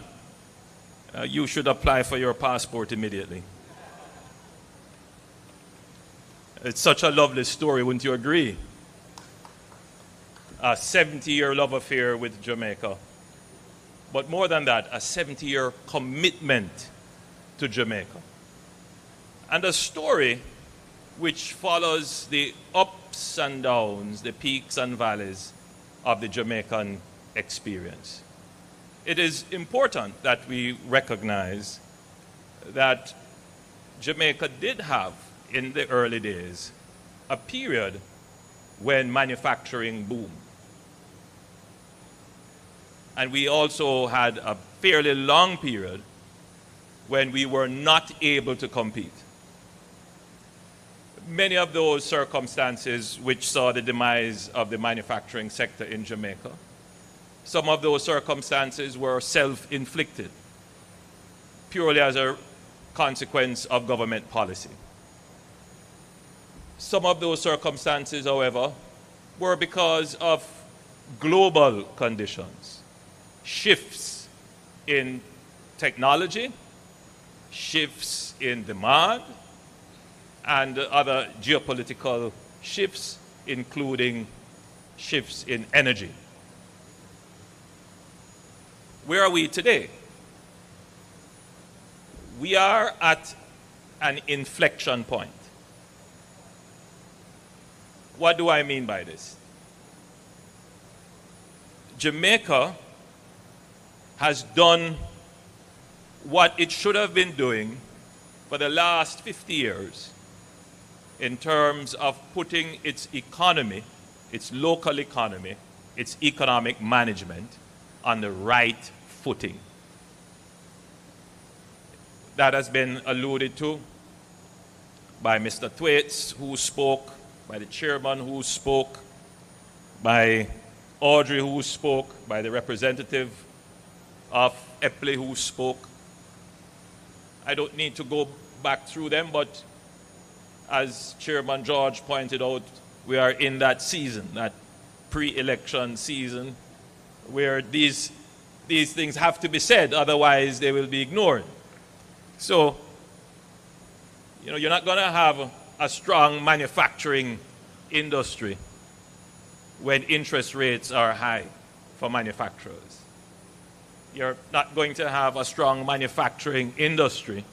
you should apply for your passport immediately. It's such a lovely story, wouldn't you agree? A 70-year love affair with Jamaica. But more than that, a 70-year commitment to Jamaica. And a story which follows the ups and downs, the peaks and valleys of the Jamaican experience. It is important that we recognize that Jamaica did have, in the early days, a period when manufacturing boomed. And we also had a fairly long period when we were not able to compete. Many of those circumstances which saw the demise of the manufacturing sector in Jamaica, some of those circumstances were self-inflicted, purely as a consequence of government policy. Some of those circumstances, however, were because of global conditions, shifts in technology, shifts in demand, and other geopolitical shifts, including shifts in energy. Where are we today? We are at an inflection point. What do I mean by this? Jamaica has done what it should have been doing for the last 50 years in terms of putting its economy, its local economy, its economic management on the right footing. That has been alluded to by Mr. Thwaites, who spoke, by the chairman who spoke, by Audrey who spoke, by the representative of Epley who spoke. I don't need to go back through them, but as Chairman George pointed out, we are in that season, that pre-election season, where these things have to be said, otherwise they will be ignored. So, you're not going to have a strong manufacturing industry when interest rates are high for manufacturers. You're not going to have a strong manufacturing industry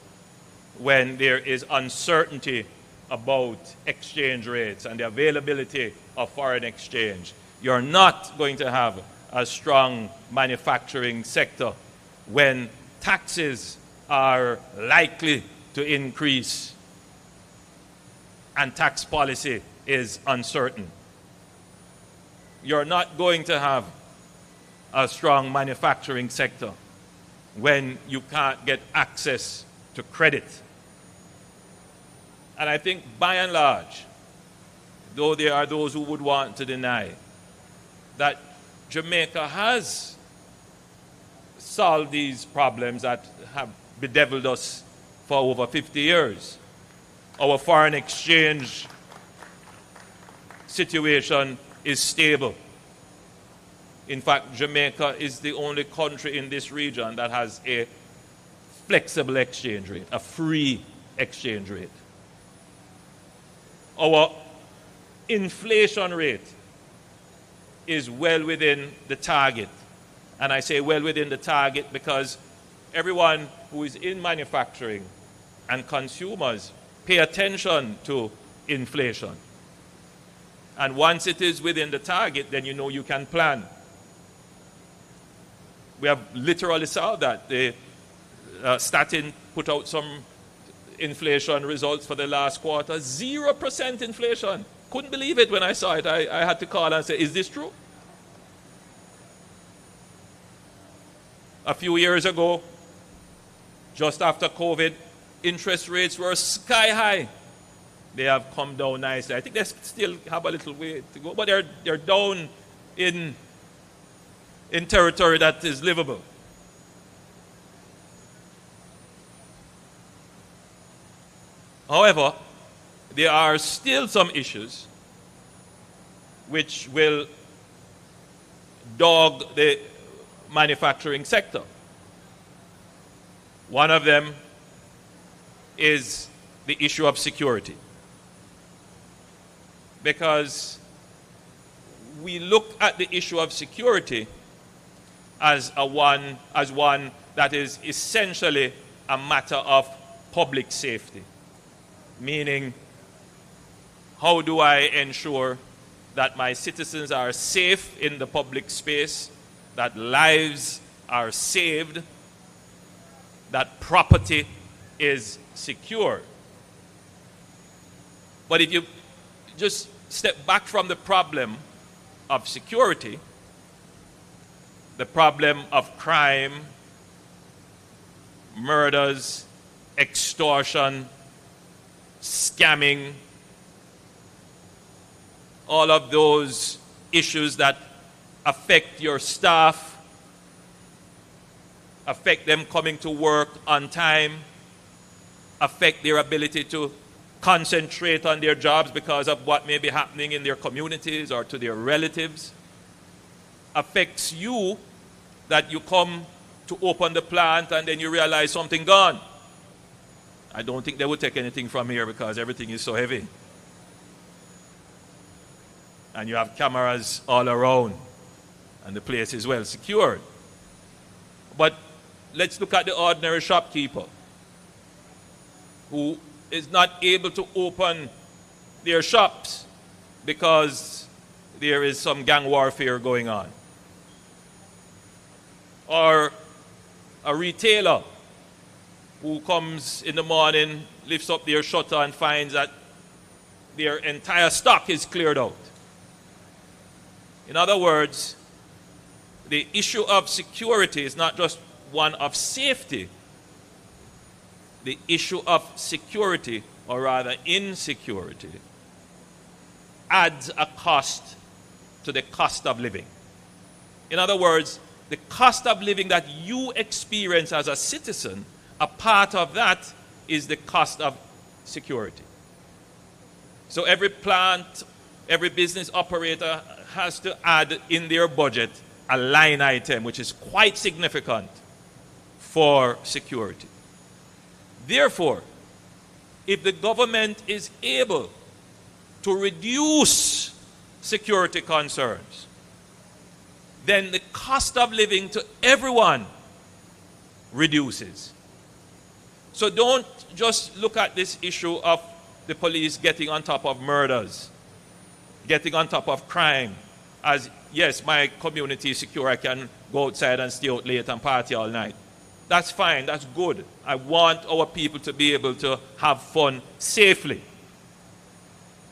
when there is uncertainty about exchange rates and the availability of foreign exchange. You're not going to have a strong manufacturing sector when taxes are likely to increase and tax policy is uncertain. You're not going to have a strong manufacturing sector when you can't get access to credit. And I think by and large, though there are those who would want to deny, that Jamaica has solved these problems that have bedeviled us for over 50 years. Our foreign exchange situation is stable. In fact, Jamaica is the only country in this region that has a flexible exchange rate, a free exchange rate. Our inflation rate is well within the target. And I say well within the target because everyone who is in manufacturing and consumers pay attention to inflation. And once it is within the target, then you know you can plan. We have literally solved that. The Statin put out some inflation results for the last quarter. 0% inflation. Couldn't believe it when I saw it. I had to call and say, is this true? A few years ago, just after COVID, interest rates were sky high. They have come down nicely. I think they still have a little way to go, but they're down in territory that is livable. However, there are still some issues which will dog the manufacturing sector. One of them is the issue of security. Because we look at the issue of security as one that is essentially a matter of public safety. Meaning, how do I ensure that my citizens are safe in the public space, that lives are saved, that property is secure? But if you just step back from the problem of security, the problem of crime, murders, extortion, scamming, all of those issues that affect your staff, affect them coming to work on time, affect their ability to concentrate on their jobs because of what may be happening in their communities or to their relatives, affects you, that you come to open the plant and then you realize something gone. I don't think they would take anything from here because everything is so heavy. And you have cameras all around and the place is well secured. But let's look at the ordinary shopkeeper who is not able to open their shops because there is some gang warfare going on. Or a retailer who comes in the morning, lifts up their shutter and finds that their entire stock is cleared out. In other words, the issue of security is not just one of safety. The issue of security, or rather insecurity, adds a cost to the cost of living. In other words, the cost of living that you experience as a citizen, a part of that is the cost of security. So every plant, every business operator has to add in their budget a line item which is quite significant for security. Therefore, if the government is able to reduce security concerns, then the cost of living to everyone reduces. So don't just look at this issue of the police getting on top of murders, getting on top of crime, as, yes, my community is secure, I can go outside and stay out late and party all night. That's fine, that's good. I want our people to be able to have fun safely.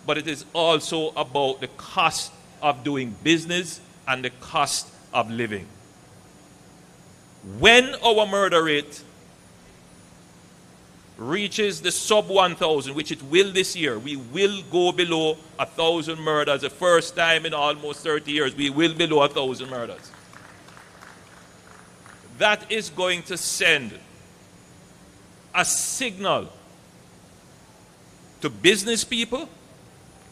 But it is also about the cost of doing business and the cost of living. When our murder rate reaches the sub 1,000, which it will this year, we will go below 1,000 murders. The first time in almost 30 years, we will below 1,000 murders. That is going to send a signal to business people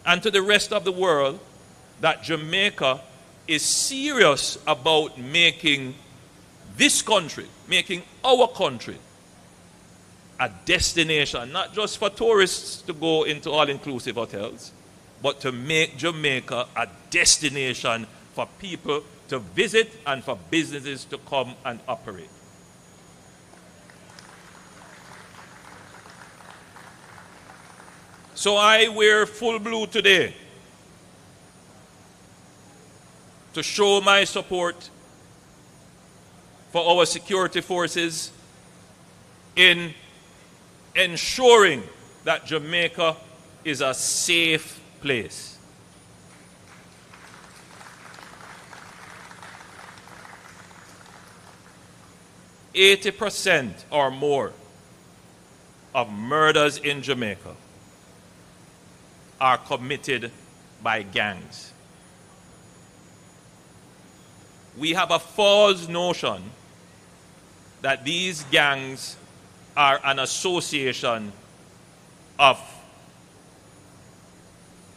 and to the rest of the world that Jamaica is serious about making this country, making our country, a destination, not just for tourists to go into all-inclusive hotels, but to make Jamaica a destination for people to visit and for businesses to come and operate. So I wear full blue today to show my support for our security forces in ensuring that Jamaica is a safe place. "80% or more of murders in Jamaica are committed by gangs. We have a false notion that these gangs are an association of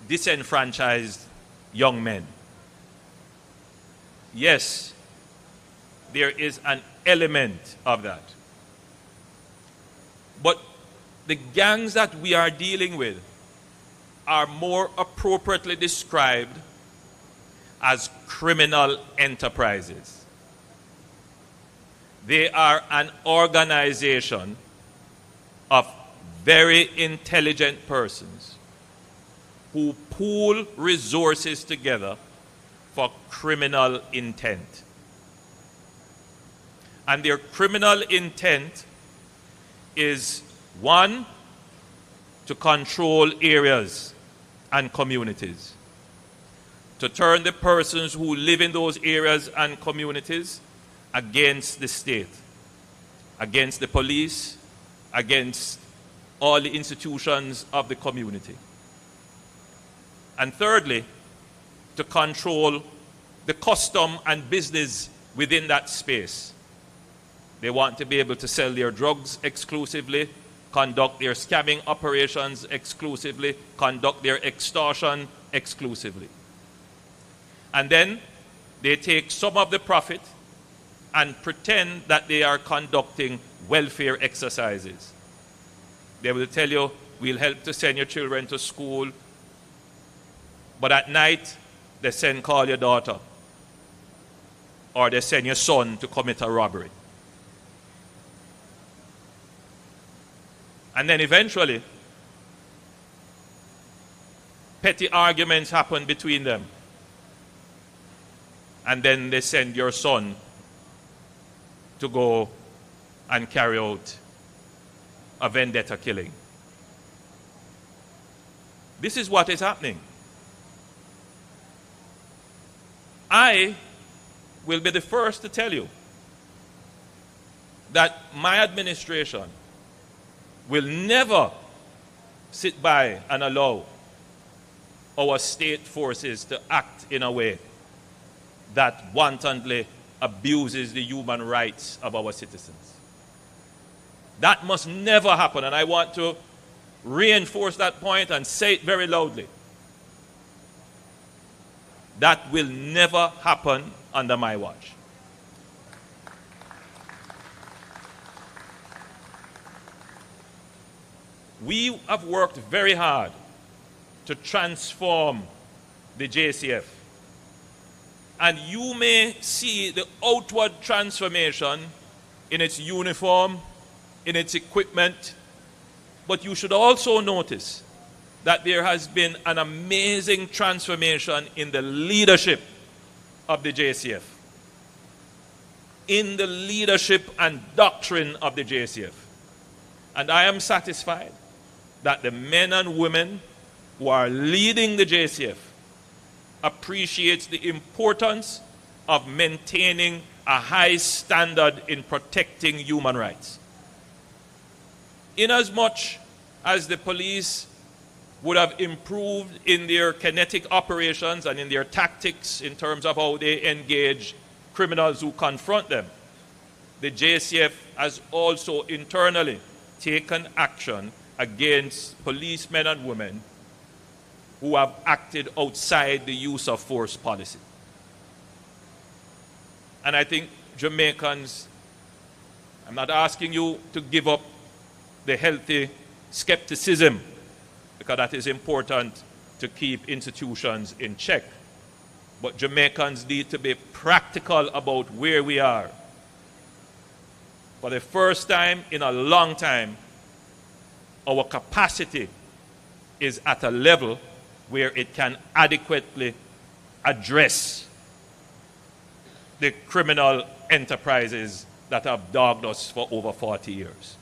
disenfranchised young men. Yes, there is an element of that. But the gangs that we are dealing with are more appropriately described as criminal enterprises. They are an organization of very intelligent persons who pool resources together for criminal intent. And their criminal intent is, one, to control areas and communities, to turn the persons who live in those areas and communities against the state, against the police, against all the institutions of the community. And thirdly, to control the custom and business within that space. They want to be able to sell their drugs exclusively, conduct their scamming operations exclusively, conduct their extortion exclusively. And then they take some of the profit and pretend that they are conducting welfare exercises. They will tell you, we'll help to send your children to school, but at night they call your daughter, or they send your son to commit a robbery. And then eventually, petty arguments happen between them. And then they send your son to go and carry out a vendetta killing. This is what is happening. I will be the first to tell you that my administration will never sit by and allow our state forces to act in a way that wantonly abuses the human rights of our citizens. That must never happen, and I want to reinforce that point and say it very loudly. That will never happen under my watch. We have worked very hard to transform the JCF. And you may see the outward transformation in its uniform, in its equipment, but you should also notice that there has been an amazing transformation in the leadership of the JCF, in the leadership and doctrine of the JCF. And I am satisfied that the men and women who are leading the JCF appreciates the importance of maintaining a high standard in protecting human rights. Inasmuch as the police would have improved in their kinetic operations and in their tactics in terms of how they engage criminals who confront them, the JCF has also internally taken action against policemen and women who have acted outside the use of force policy. And I think Jamaicans, I'm not asking you to give up the healthy skepticism, because that is important to keep institutions in check. But Jamaicans need to be practical about where we are. For the first time in a long time, our capacity is at a level where it can adequately address the criminal enterprises that have dogged us for over 40 years.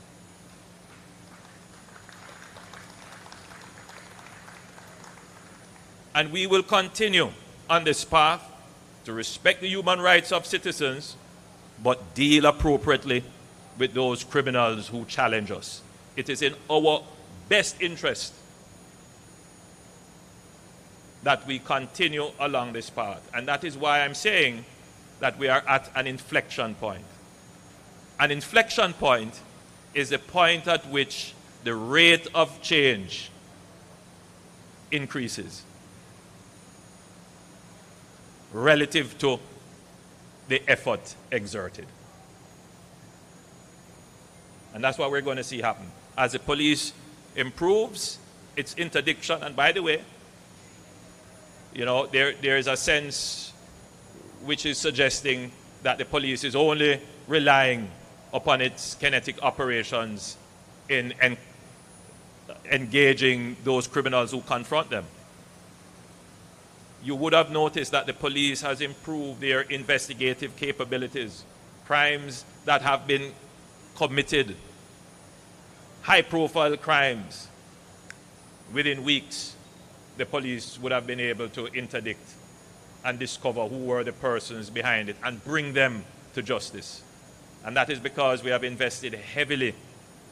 And we will continue on this path to respect the human rights of citizens, but deal appropriately with those criminals who challenge us. It is in our best interest that we continue along this path. And that is why I'm saying that we are at an inflection point. An inflection point is a point at which the rate of change increases relative to the effort exerted. And that's what we're going to see happen. As the police improves its interdiction, and by the way, you know, there is a sense which is suggesting that the police is only relying upon its kinetic operations in engaging those criminals who confront them. You would have noticed that the police has improved their investigative capabilities. Crimes that have been committed, high-profile crimes, within weeks, the police would have been able to interdict and discover who were the persons behind it and bring them to justice. And that is because we have invested heavily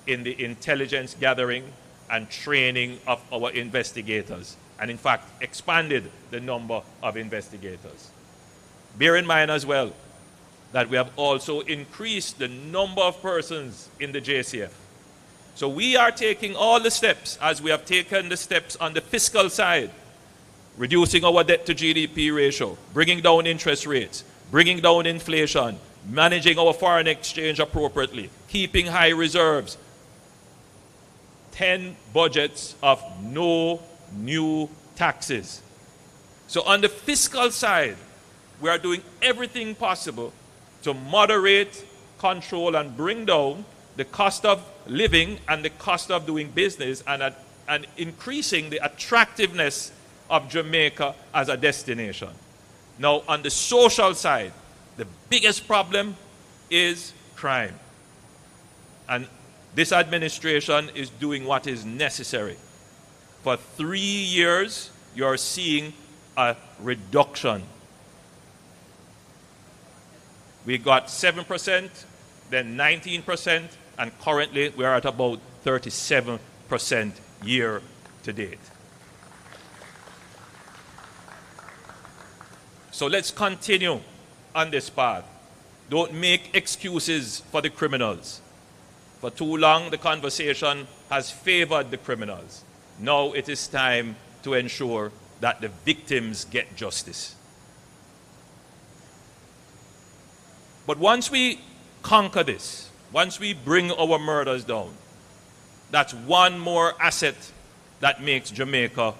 in the intelligence gathering and training of our investigators, and in fact expanded the number of investigators. Bear in mind as well that we have also increased the number of persons in the JCF. So we are taking all the steps, as we have taken the steps on the fiscal side, reducing our debt to GDP ratio, bringing down interest rates, bringing down inflation, managing our foreign exchange appropriately, keeping high reserves. 10 budgets of no new taxes. So on the fiscal side, we are doing everything possible to moderate, control, and bring down the cost of living and the cost of doing business, and increasing the attractiveness of Jamaica as a destination. Now, on the social side, the biggest problem is crime. And this administration is doing what is necessary. For 3 years, you're seeing a reduction. We got 7%, then 19%, and currently we're at about 37% year to date. So let's continue on this path. Don't make excuses for the criminals. For too long, the conversation has favored the criminals. Now it is time to ensure that the victims get justice. But once we conquer this, once we bring our murders down, that's one more asset that makes Jamaica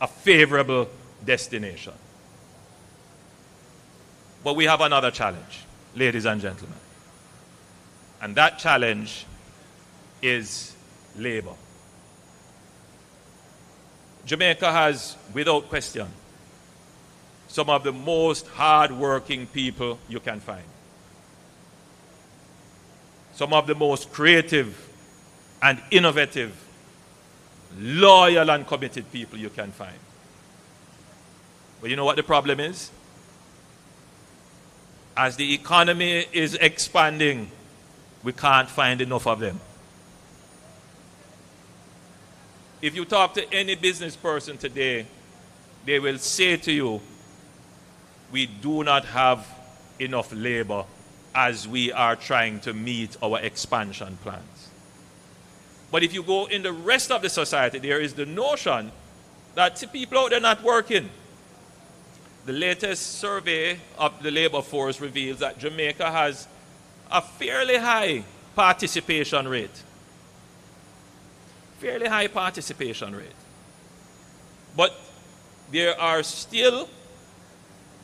a favorable destination. But we have another challenge, ladies and gentlemen. And that challenge is labor. Jamaica has, without question, some of the most hard-working people you can find. Some of the most creative and innovative, loyal and committed people you can find. But you know what the problem is? As the economy is expanding, we can't find enough of them. If you talk to any business person today, they will say to you, we do not have enough labor as we are trying to meet our expansion plans. But if you go in the rest of the society, there is the notion that people out there not working. The latest survey of the labor force reveals that Jamaica has a fairly high participation rate. Fairly high participation rate. But there are still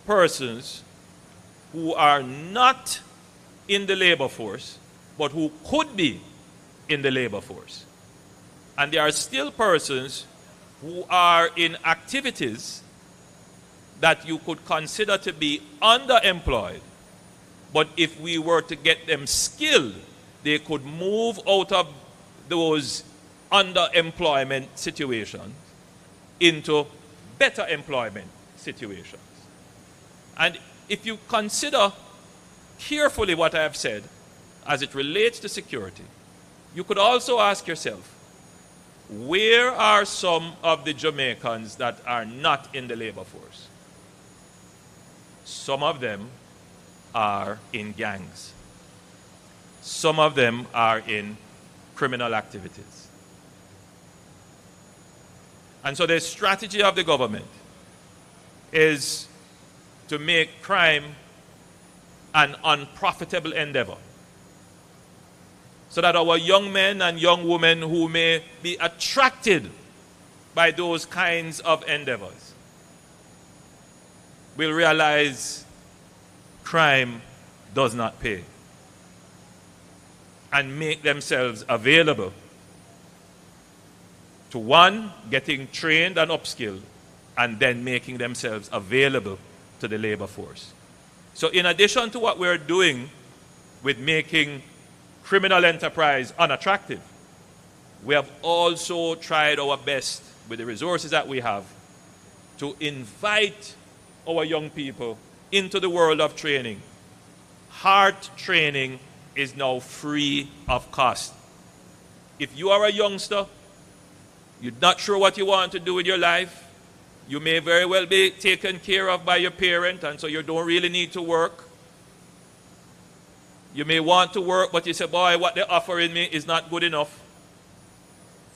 persons who are not in the labor force, but who could be in the labor force. And there are still persons who are in activities that you could consider to be underemployed. But if we were to get them skilled, they could move out of those underemployment situations into better employment situations. And if you consider carefully what I have said as it relates to security, you could also ask yourself, where are some of the Jamaicans that are not in the labor force? Some of them are in gangs. Some of them are in criminal activities. And so the strategy of the government is to make crime an unprofitable endeavor, so that our young men and young women who may be attracted by those kinds of endeavors will realize crime does not pay, and make themselves available to, one, getting trained and upskilled, and then making themselves available to the labor force. So in addition to what we're doing with making criminal enterprise unattractive, we have also tried our best with the resources that we have to invite our young people into the world of training. Heart training is now free of cost. If you are a youngster, you're not sure what you want to do with your life, you may very well be taken care of by your parent, and so you don't really need to work. You may want to work, but you say, boy, what they're offering me is not good enough.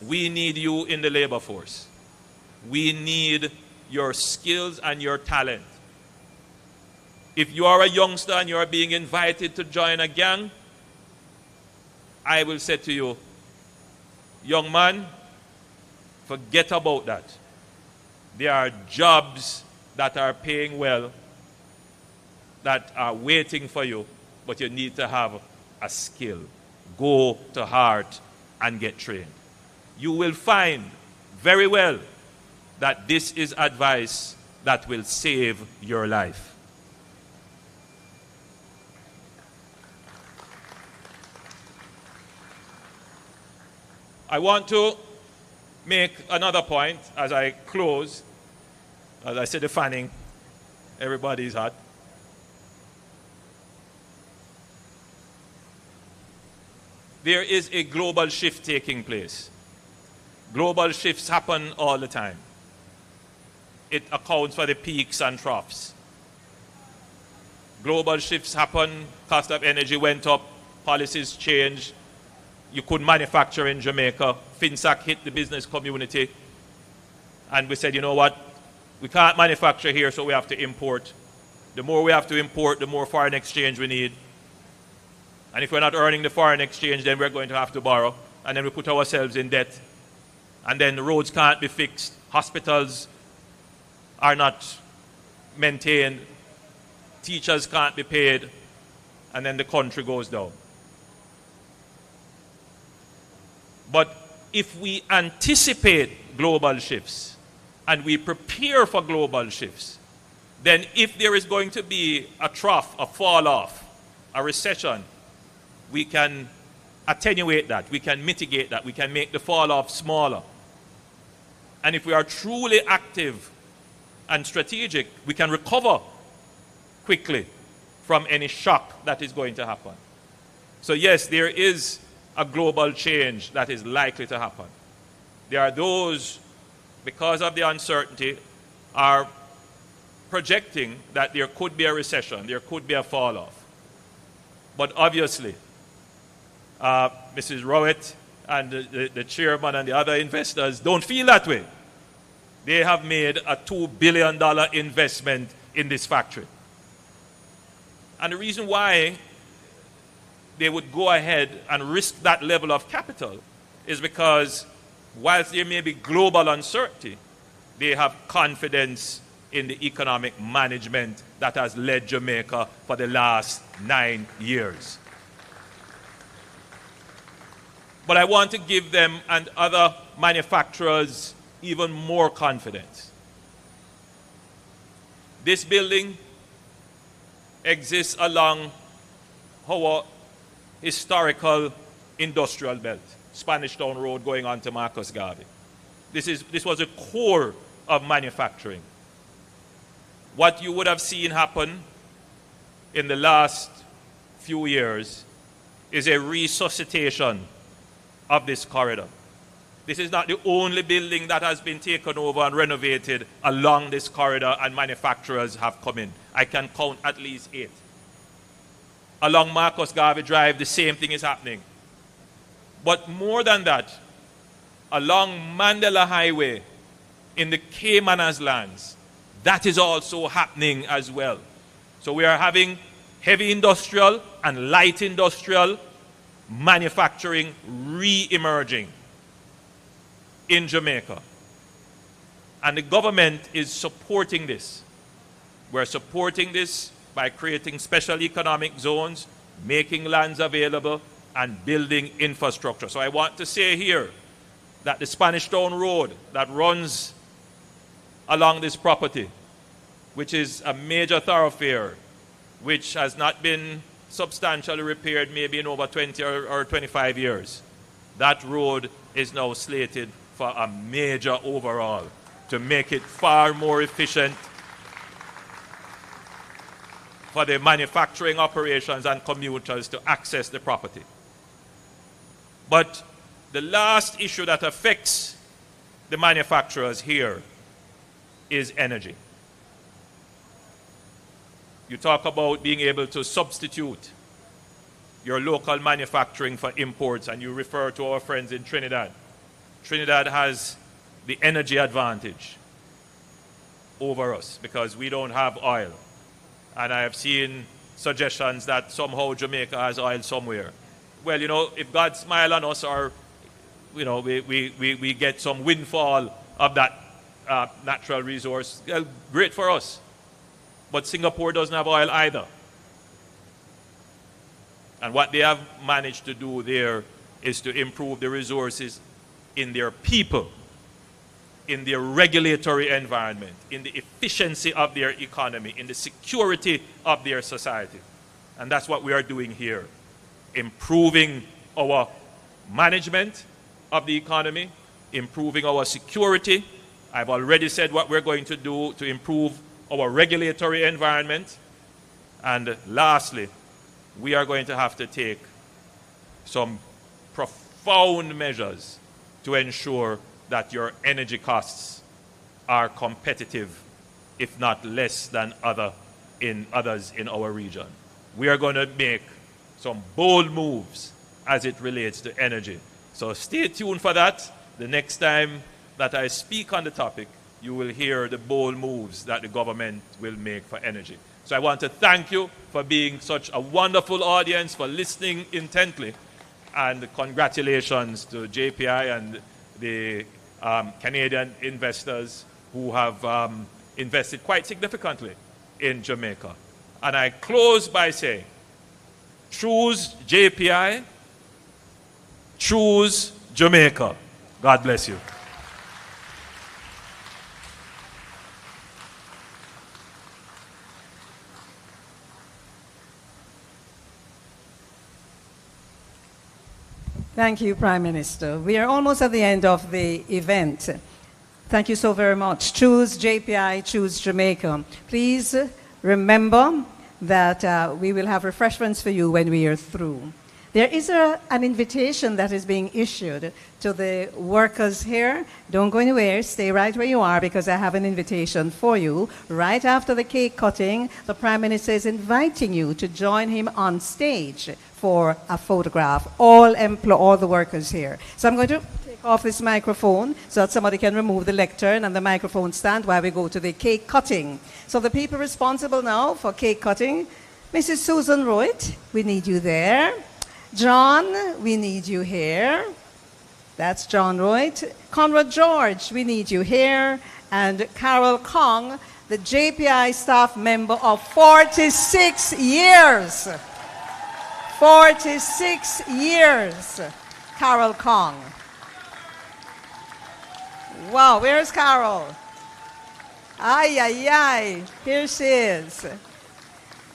We need you in the labor force. We need your skills and your talent. If you are a youngster and you are being invited to join a gang, I will say to you, young man, forget about that. There are jobs that are paying well, that are waiting for you, but you need to have a skill. Go to heart and get trained. You will find very well that this is advice that will save your life. I want to make another point as I close. As I said, the fanning, everybody's hot. There is a global shift taking place. Global shifts happen all the time. It accounts for the peaks and troughs. Global shifts happen, cost of energy went up, policies changed. You couldn't manufacture in Jamaica. FinSAC hit the business community. And we said, you know what? We can't manufacture here, so we have to import. The more we have to import, the more foreign exchange we need. And if we're not earning the foreign exchange, then we're going to have to borrow. And then we put ourselves in debt. And then the roads can't be fixed. Hospitals are not maintained. Teachers can't be paid. And then the country goes down. But if we anticipate global shifts and we prepare for global shifts, then if there is going to be a trough, a fall off, a recession, we can attenuate that, we can mitigate that, we can make the fall off smaller. And if we are truly active and strategic, we can recover quickly from any shock that is going to happen. So yes, there is a global change that is likely to happen. There are those, because of the uncertainty, are projecting that there could be a recession, there could be a fall off. But obviously, Mrs. Rowett and the chairman and the other investors don't feel that way. They have made a $2 billion investment in this factory. And the reason why they would go ahead and risk that level of capital is because whilst there may be global uncertainty, they have confidence in the economic management that has led Jamaica for the last 9 years. But I want to give them and other manufacturers even more confidence. This building exists along our historical industrial belt, Spanish Town Road going on to Marcus Garvey. This was a core of manufacturing. What you would have seen happen in the last few years is a resuscitation of this corridor. This is not the only building that has been taken over and renovated along this corridor and manufacturers have come in. I can count at least 8. Along Marcus Garvey Drive, the same thing is happening. But more than that, along Mandela Highway in the Cayman Islands, that is also happening as well. So we are having heavy industrial and light industrial manufacturing re-emerging in Jamaica. And the government is supporting this. We're supporting this by creating special economic zones, making lands available, and building infrastructure. So I want to say here that the Spanish Town Road that runs along this property, which is a major thoroughfare, which has not been substantially repaired maybe in over 20 or 25 years, that road is now slated for a major overhaul to make it far more efficient for the manufacturing operations and commuters to access the property. But the last issue that affects the manufacturers here is energy. You talk about being able to substitute your local manufacturing for imports, and you refer to our friends in Trinidad. Trinidad has the energy advantage over us because we don't have oil. And I have seen suggestions that somehow Jamaica has oil somewhere. Well, you know, if God smile on us, or, you know, we get some windfall of that natural resource, well, great for us. But Singapore doesn't have oil either. And what they have managed to do there is to improve the resources in their people, in their regulatory environment, in the efficiency of their economy, in the security of their society. And that's what we are doing here, improving our management of the economy, improving our security. I've already said what we're going to do to improve our regulatory environment. And lastly, we are going to have to take some profound measures to ensure that your energy costs are competitive, if not less than others in our region. We are going to make some bold moves as it relates to energy. So stay tuned for that. The next time that I speak on the topic, you will hear the bold moves that the government will make for energy. So I want to thank you for being such a wonderful audience, for listening intently, and congratulations to JPI and the Canadian investors who have invested quite significantly in Jamaica. And I close by saying, choose JPI, choose Jamaica. God bless you. Thank you, Prime Minister. We are almost at the end of the event. Thank you so very much. Choose JPI, choose Jamaica. Please remember that we will have refreshments for you when we are through. There is an invitation that is being issued to the workers here. Don't go anywhere. Stay right where you are because I have an invitation for you. Right after the cake cutting, the Prime Minister is inviting you to join him on stage for a photograph. All the workers here. So I'm going to take off this microphone so that somebody can remove the lectern and the microphone stand while we go to the cake cutting. So the people responsible now for cake cutting, Mrs. Susan Roit, we need you there. John, we need you here. That's John Roit. Conrad George, we need you here. And Carol Kong, the JPI staff member of 46 years. 46 years, Carol Kong. Wow, where's Carol? Ay, ay, ay, here she is.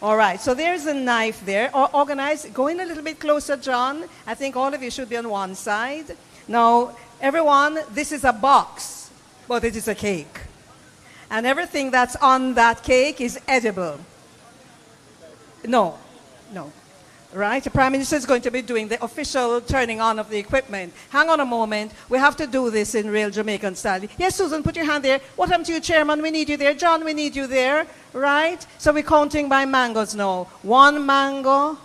All right, so there's a knife there. Organize, go in a little bit closer, John. I think all of you should be on one side. Now, everyone, this is a box, but it is a cake. And everything that's on that cake is edible. No. Right, the Prime Minister is going to be doing the official turning on of the equipment. Hang on a moment. We have to do this in real Jamaican style. Yes, Susan, put your hand there. What happened to you, Chairman? We need you there. John, we need you there. Right? So we're counting by mangoes now. 1 mango,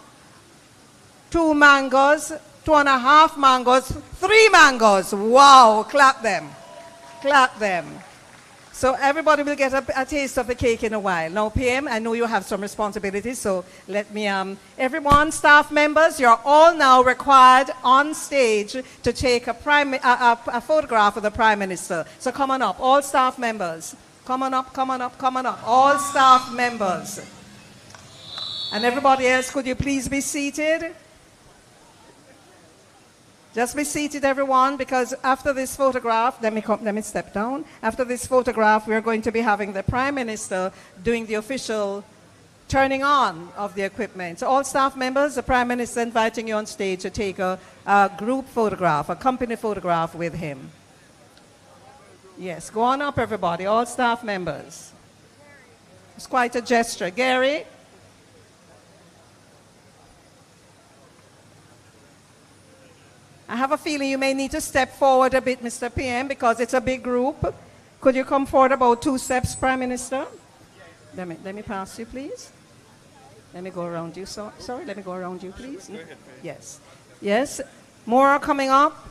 2 mangoes, 2.5 mangoes, 3 mangoes. Wow, clap them. Clap them. So everybody will get a taste of the cake in a while. Now, PM, I know you have some responsibilities, so let me, everyone, staff members, you're all now required on stage to take a photograph of the Prime Minister. So come on up, all staff members. Come on up, come on up, come on up. All staff members. And everybody else, could you please be seated? Just be seated, everyone, because after this photograph, let me step down. After this photograph, we're going to be having the Prime Minister doing the official turning on of the equipment. So all staff members, the Prime Minister inviting you on stage to take a group photograph, a company photograph with him. Yes, go on up, everybody, all staff members. It's quite a gesture. Gary? I have a feeling you may need to step forward a bit, Mr. PM, because it's a big group. Could you come forward about 2 steps, Prime Minister? Let me pass you, please. Let me go around you. Sorry, let me go around you, please. Go ahead, yes. Yes. More are coming up.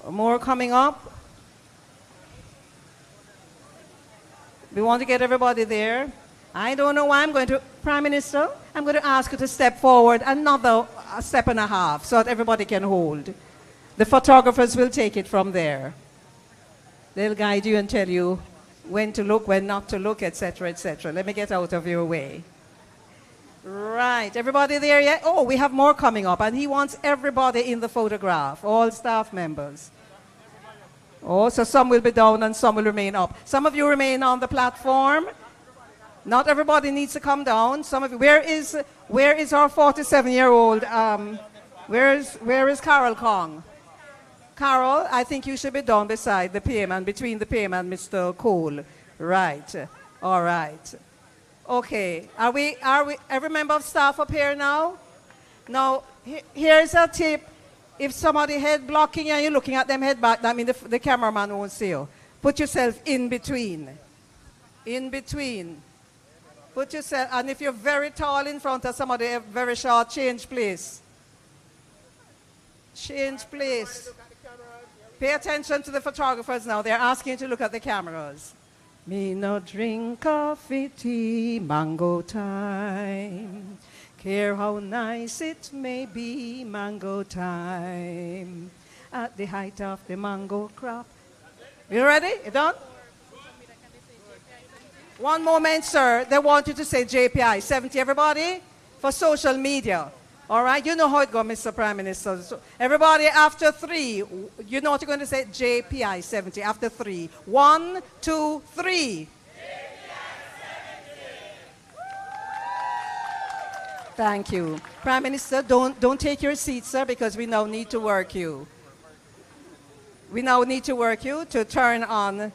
More coming up. We want to get everybody there. I don't know why I'm going to, Prime Minister, I'm going to ask you to step forward another step and a half so that everybody can hold. The photographers will take it from there. They'll guide you and tell you when to look, when not to look, etc., etc. Let me get out of your way. Right, everybody there yet? Oh, we have more coming up, and he wants everybody in the photograph, all staff members. Oh, so some will be down and some will remain up. Some of you remain on the platform. Not everybody needs to come down. Some of you, where is our 47-year-old? Where is Carol Kong? Carol, I think you should be down beside the PM and between the PM and Mr. Cole. Right. All right. Okay. Are we every member of staff up here now? Now, here's a tip. If somebody head blocking you and you're looking at them head back, that means the cameraman won't see you. Put yourself in between. In between. Put yourself, and if you're very tall in front of somebody very short, change place. Change place. Pay attention to the photographers now. They're asking you to look at the cameras. Me no drink coffee, tea, mango time. Care how nice it may be, mango time. At the height of the mango crop. You ready? You done? One moment, sir. They want you to say JPI 70, everybody, for social media. All right? You know how it goes, Mr. Prime Minister. So everybody, after 3, you know what you're going to say? JPI 70, after 3. 1, 2, 3. Thank you. Prime Minister, don't take your seat, sir, because we now need to work you. We now need to work you to turn on.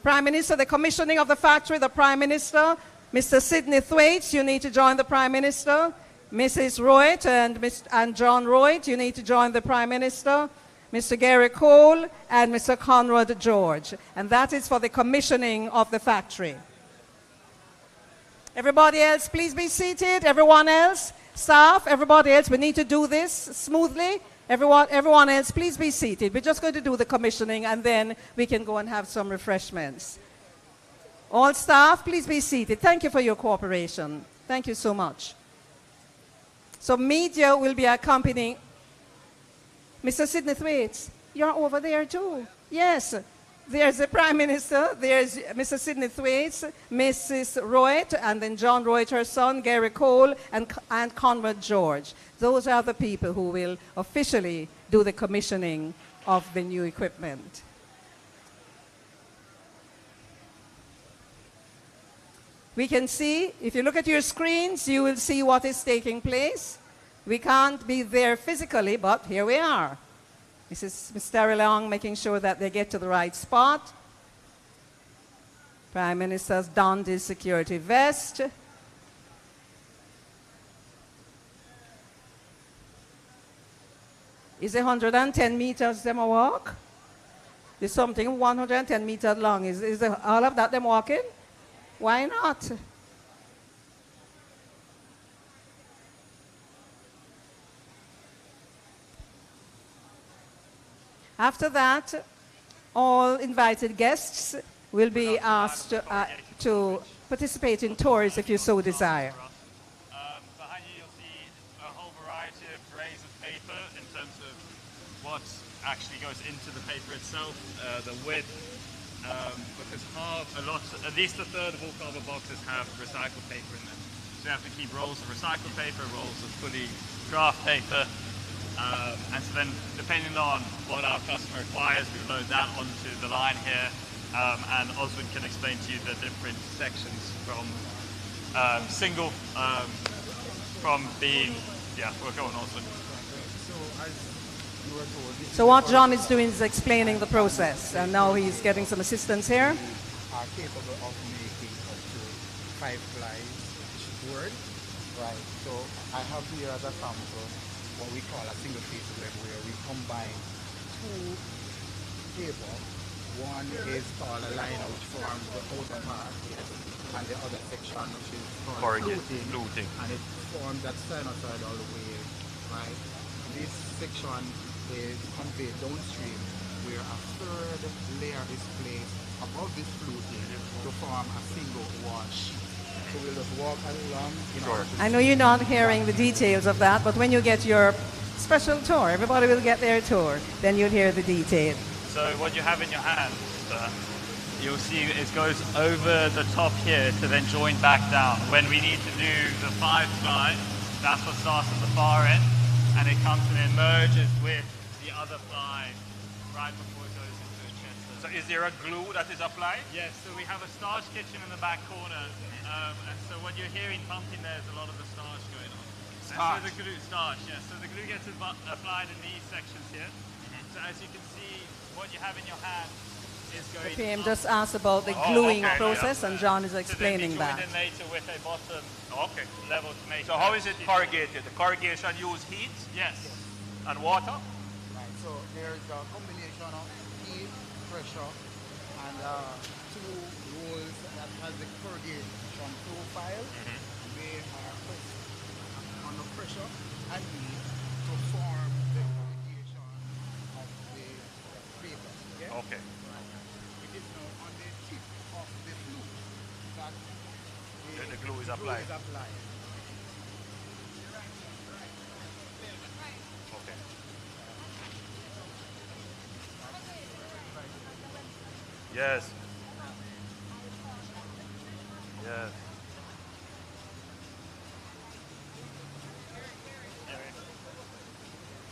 Prime Minister, the commissioning of the factory, the Prime Minister, Mr. Sidney Thwaites, you need to join the Prime Minister. Mrs. Royd and John Royd, you need to join the Prime Minister, Mr. Gary Cole, and Mr. Conrad George. And that is for the commissioning of the factory. Everybody else, please be seated. Everyone else, staff, everybody else, we need to do this smoothly. Everyone else, please be seated. We're just going to do the commissioning and then we can go and have some refreshments. All staff, please be seated. Thank you for your cooperation. Thank you so much. So media will be accompanying. Mr. Sidney Thwaites, you're over there too. Yes, there's the Prime Minister, there's Mr. Sidney Thwaites, Mrs. Royd, and then John Royd, her son, Gary Cole, and Conrad George. Those are the people who will officially do the commissioning of the new equipment. We can see, if you look at your screens, you will see what is taking place. We can't be there physically, but here we are. This is Ms. Terry Long making sure that they get to the right spot. Prime Minister's donned his security vest. Is it 110 meters them a walk? There's something 110 meters long. Is all of that them walking? Why not? After that, all invited guests will be asked to participate in tours if you so desire. Behind you, you'll see a whole variety of trays of paper in terms of what actually goes into the paper itself, the width, because at least a third of all cardboard boxes have recycled paper in them. So you have to keep rolls of recycled paper, rolls of fully craft paper, and so then depending on what our customer requires, we load that onto the line here, and Oswald can explain to you the different sections from from being, we'll go on Oswald. So what John is doing is explaining the process, and now he's getting some assistance here. Are capable of making up to 5 plies word, right? So I have here as a sample what we call a single piece web, where we combine 2 paper. One is called a liner, which forms the outer part, and the other section, which is called fluting, and it forms that sinusoid all the way, right? This section is conveyed downstream, where a third layer is placed above this fluting to form a single wash. So we'll just walk along. I know you're not hearing the details of that, but when you get your special tour, everybody will get their tour, then you'll hear the details. So what you have in your hand, you'll see it goes over the top here to then join back down. When we need to do the 5 ply, that's what starts at the far end, and it comes and it merges with the other ply right before it goes into a chest. So is there a glue that is applied? Yes, so we have a starch kitchen in the back corner, and so what you're hearing pumping there is a lot of the starch going on. Starch? And so the glue, so the glue gets applied in these sections here. So as you can see, what you have in your hand is going PM just asked about the gluing process, and John is explaining that. To then be joined in later with a bottom level to make. So how is it corrugated? The corrugation use heat? Yes. And water? Right, so there's a combination of heat, pressure, and 2 rolls that has the corrugation profile. They are placed under pressure and heat to form the corrugation of the paper. Okay. Right. It is now on the tip of the flute that The glue is applied. Okay. Yes. Yes.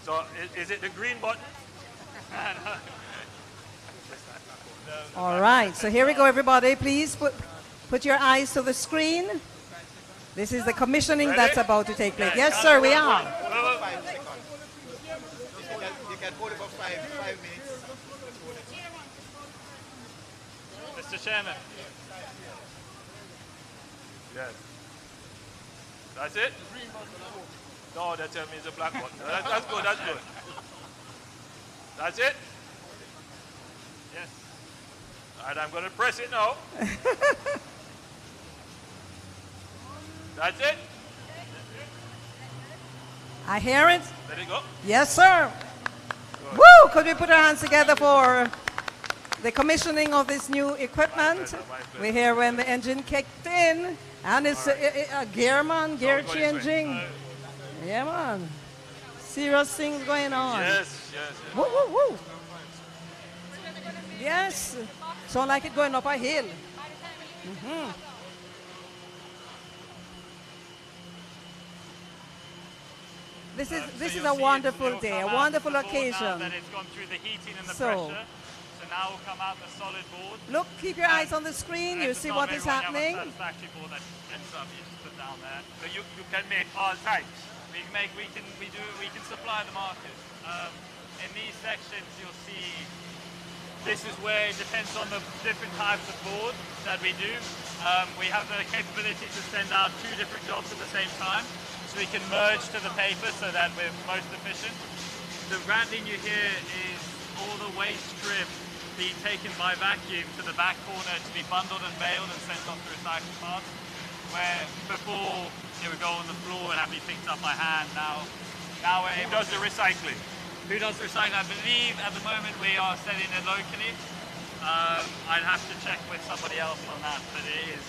So is it the green button? All right, so here we go, everybody. Please put your eyes to the screen. This is the commissioning that's about to take place. Yes, sir, we are. You can hold it for 5 minutes. Mr. Chairman. Yes. That's it? No, that tells me it's a black button. That's good, that's good. That's it? Yes. All right, I'm going to press it now. That's it? I hear it. Let it go. Yes, sir. Woo! Could we put our hands together for the commissioning of this new equipment? We hear when the engine kicked in, and it's a gear, man, gear changing. Yeah, man. Serious things going on. Yes, yes. Woo, woo, woo. Yes. Sound like it going up a hill. This is a wonderful day, a wonderful occasion. That it's gone through the heating and the So, pressure. So now will come out the solid board. look, keep your eyes on the screen. You see what is happening. That's factory board that ends up you just put down there. So you can make all types. We can supply the market. In these sections you'll see this is where it depends on the different types of board that we do. We have the capability to send out 2 different jobs at the same time. So we can merge to the paper so that we're most efficient. The branding you hear is all the waste strip being taken by vacuum to the back corner to be bundled and baled and sent off to recycling parts. Where before it would go on the floor and have to be picked up by hand. Now we're able. Who does the recycling? Who does recycling? I believe at the moment we are selling it locally. I'd have to check with somebody else on that, but it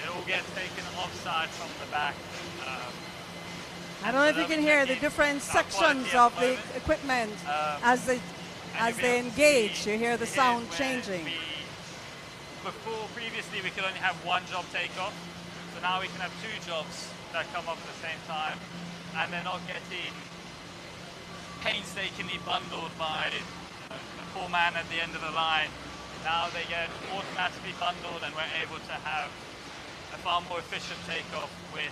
all gets taken offside from the back. I don't know if you can hear the different sections of the equipment as they engage. You hear the sound changing. Previously we could only have 1 job takeoff, so now we can have 2 jobs that come off at the same time, and they're not getting painstakingly bundled by the poor man at the end of the line. Now they get automatically bundled, and we're able to have a far more efficient takeoff with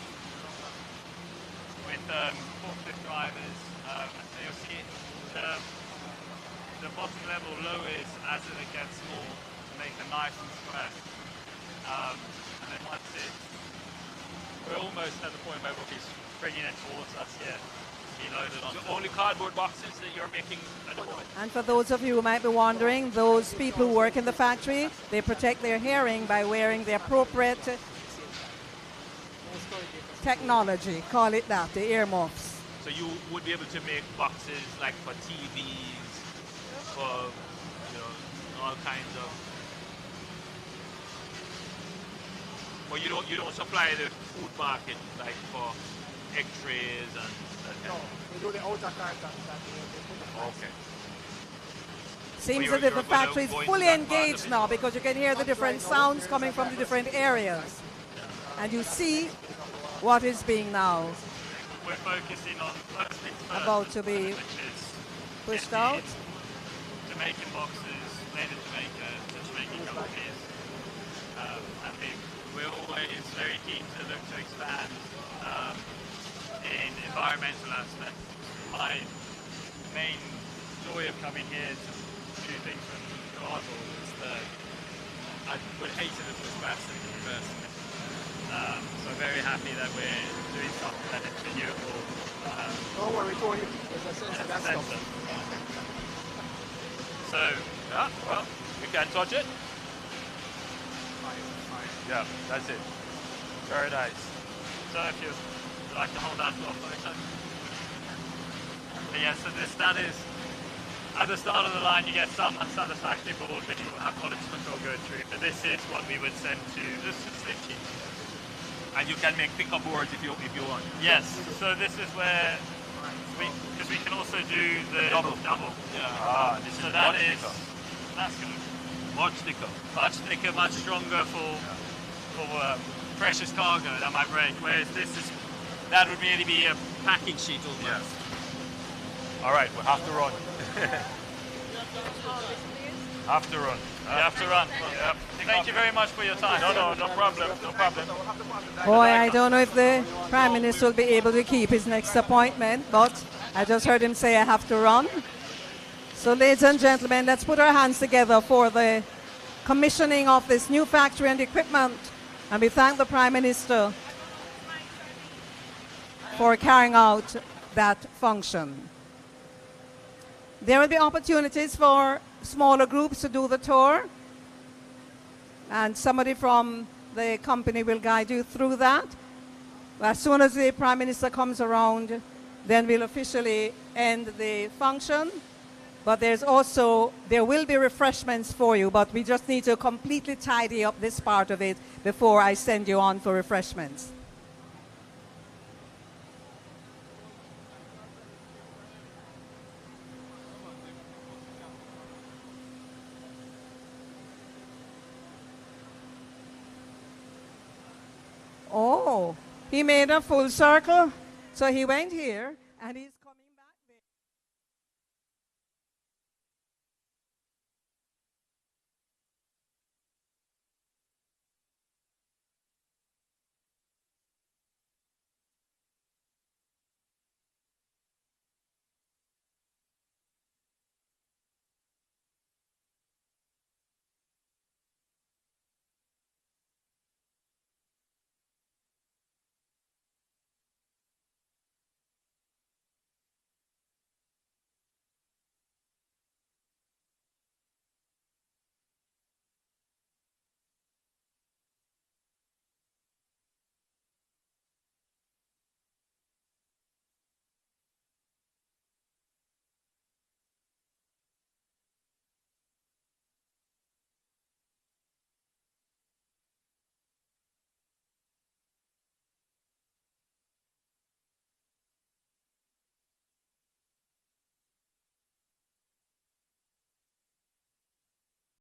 forklift drivers. So you'll see the bottom level lowers as it gets small to make them nice and square. And then once we're almost at the point where he's bringing it towards us here. Be loaded on. So only cardboard boxes that you're making at the moment? And for those of you who might be wondering, those people who work in the factory, they protect their hearing by wearing the appropriate technology, call it that, the earmuffs. So you would be able to make boxes like for TVs, for all kinds of. Well, you don't supply the food market like for X-rays and. No, we do the outer carton. Okay. Seems as if the factory is fully engaged now because you can hear the different sounds coming from the different areas. And you see what is being now We're focusing on first things first, about to be which is pushed getting out. Jamaican boxes made in Jamaica to Jamaican companies. I think we're always very keen to look to expand in environmental aspects. My main joy of coming here to do things from cardboard is that I would hate it if it was plastic in the first place. So very happy that we're doing something that is renewable. Don't worry, Tony. There's a sense of that stuff. So, Yeah, well, you can touch it. Yeah, that's it. Very nice. so if you'd like to hold that for a photo. But yeah, so that is, at the start of the line you get some unsatisfactory board which you will have quality control go through, but this is what we would send to the facility. And you can make thicker boards if you want. Yes, so this is where, because we can also do the double. Yeah. This So is that much is, thicker. that's good. Much thicker. Much thicker, much stronger for precious cargo that might break. Whereas that would really be a packing sheet almost. All right, we'll have to run. Have to run. You have to run. Yep. Thank you very much for your time. No problem. No problem. Boy, I don't know if the Prime Minister will be able to keep his next appointment, but I just heard him say I have to run. So ladies and gentlemen, let's put our hands together for the commissioning of this new factory and equipment. And we thank the Prime Minister for carrying out that function. There will be opportunities for smaller groups to do the tour, and somebody from the company will guide you through that. As soon as the Prime Minister comes around, then we'll officially end the function. But there will be refreshments for you, but we just need to completely tidy up this part of it before I send you on for refreshments. Oh, he made a full circle. So he went here and he's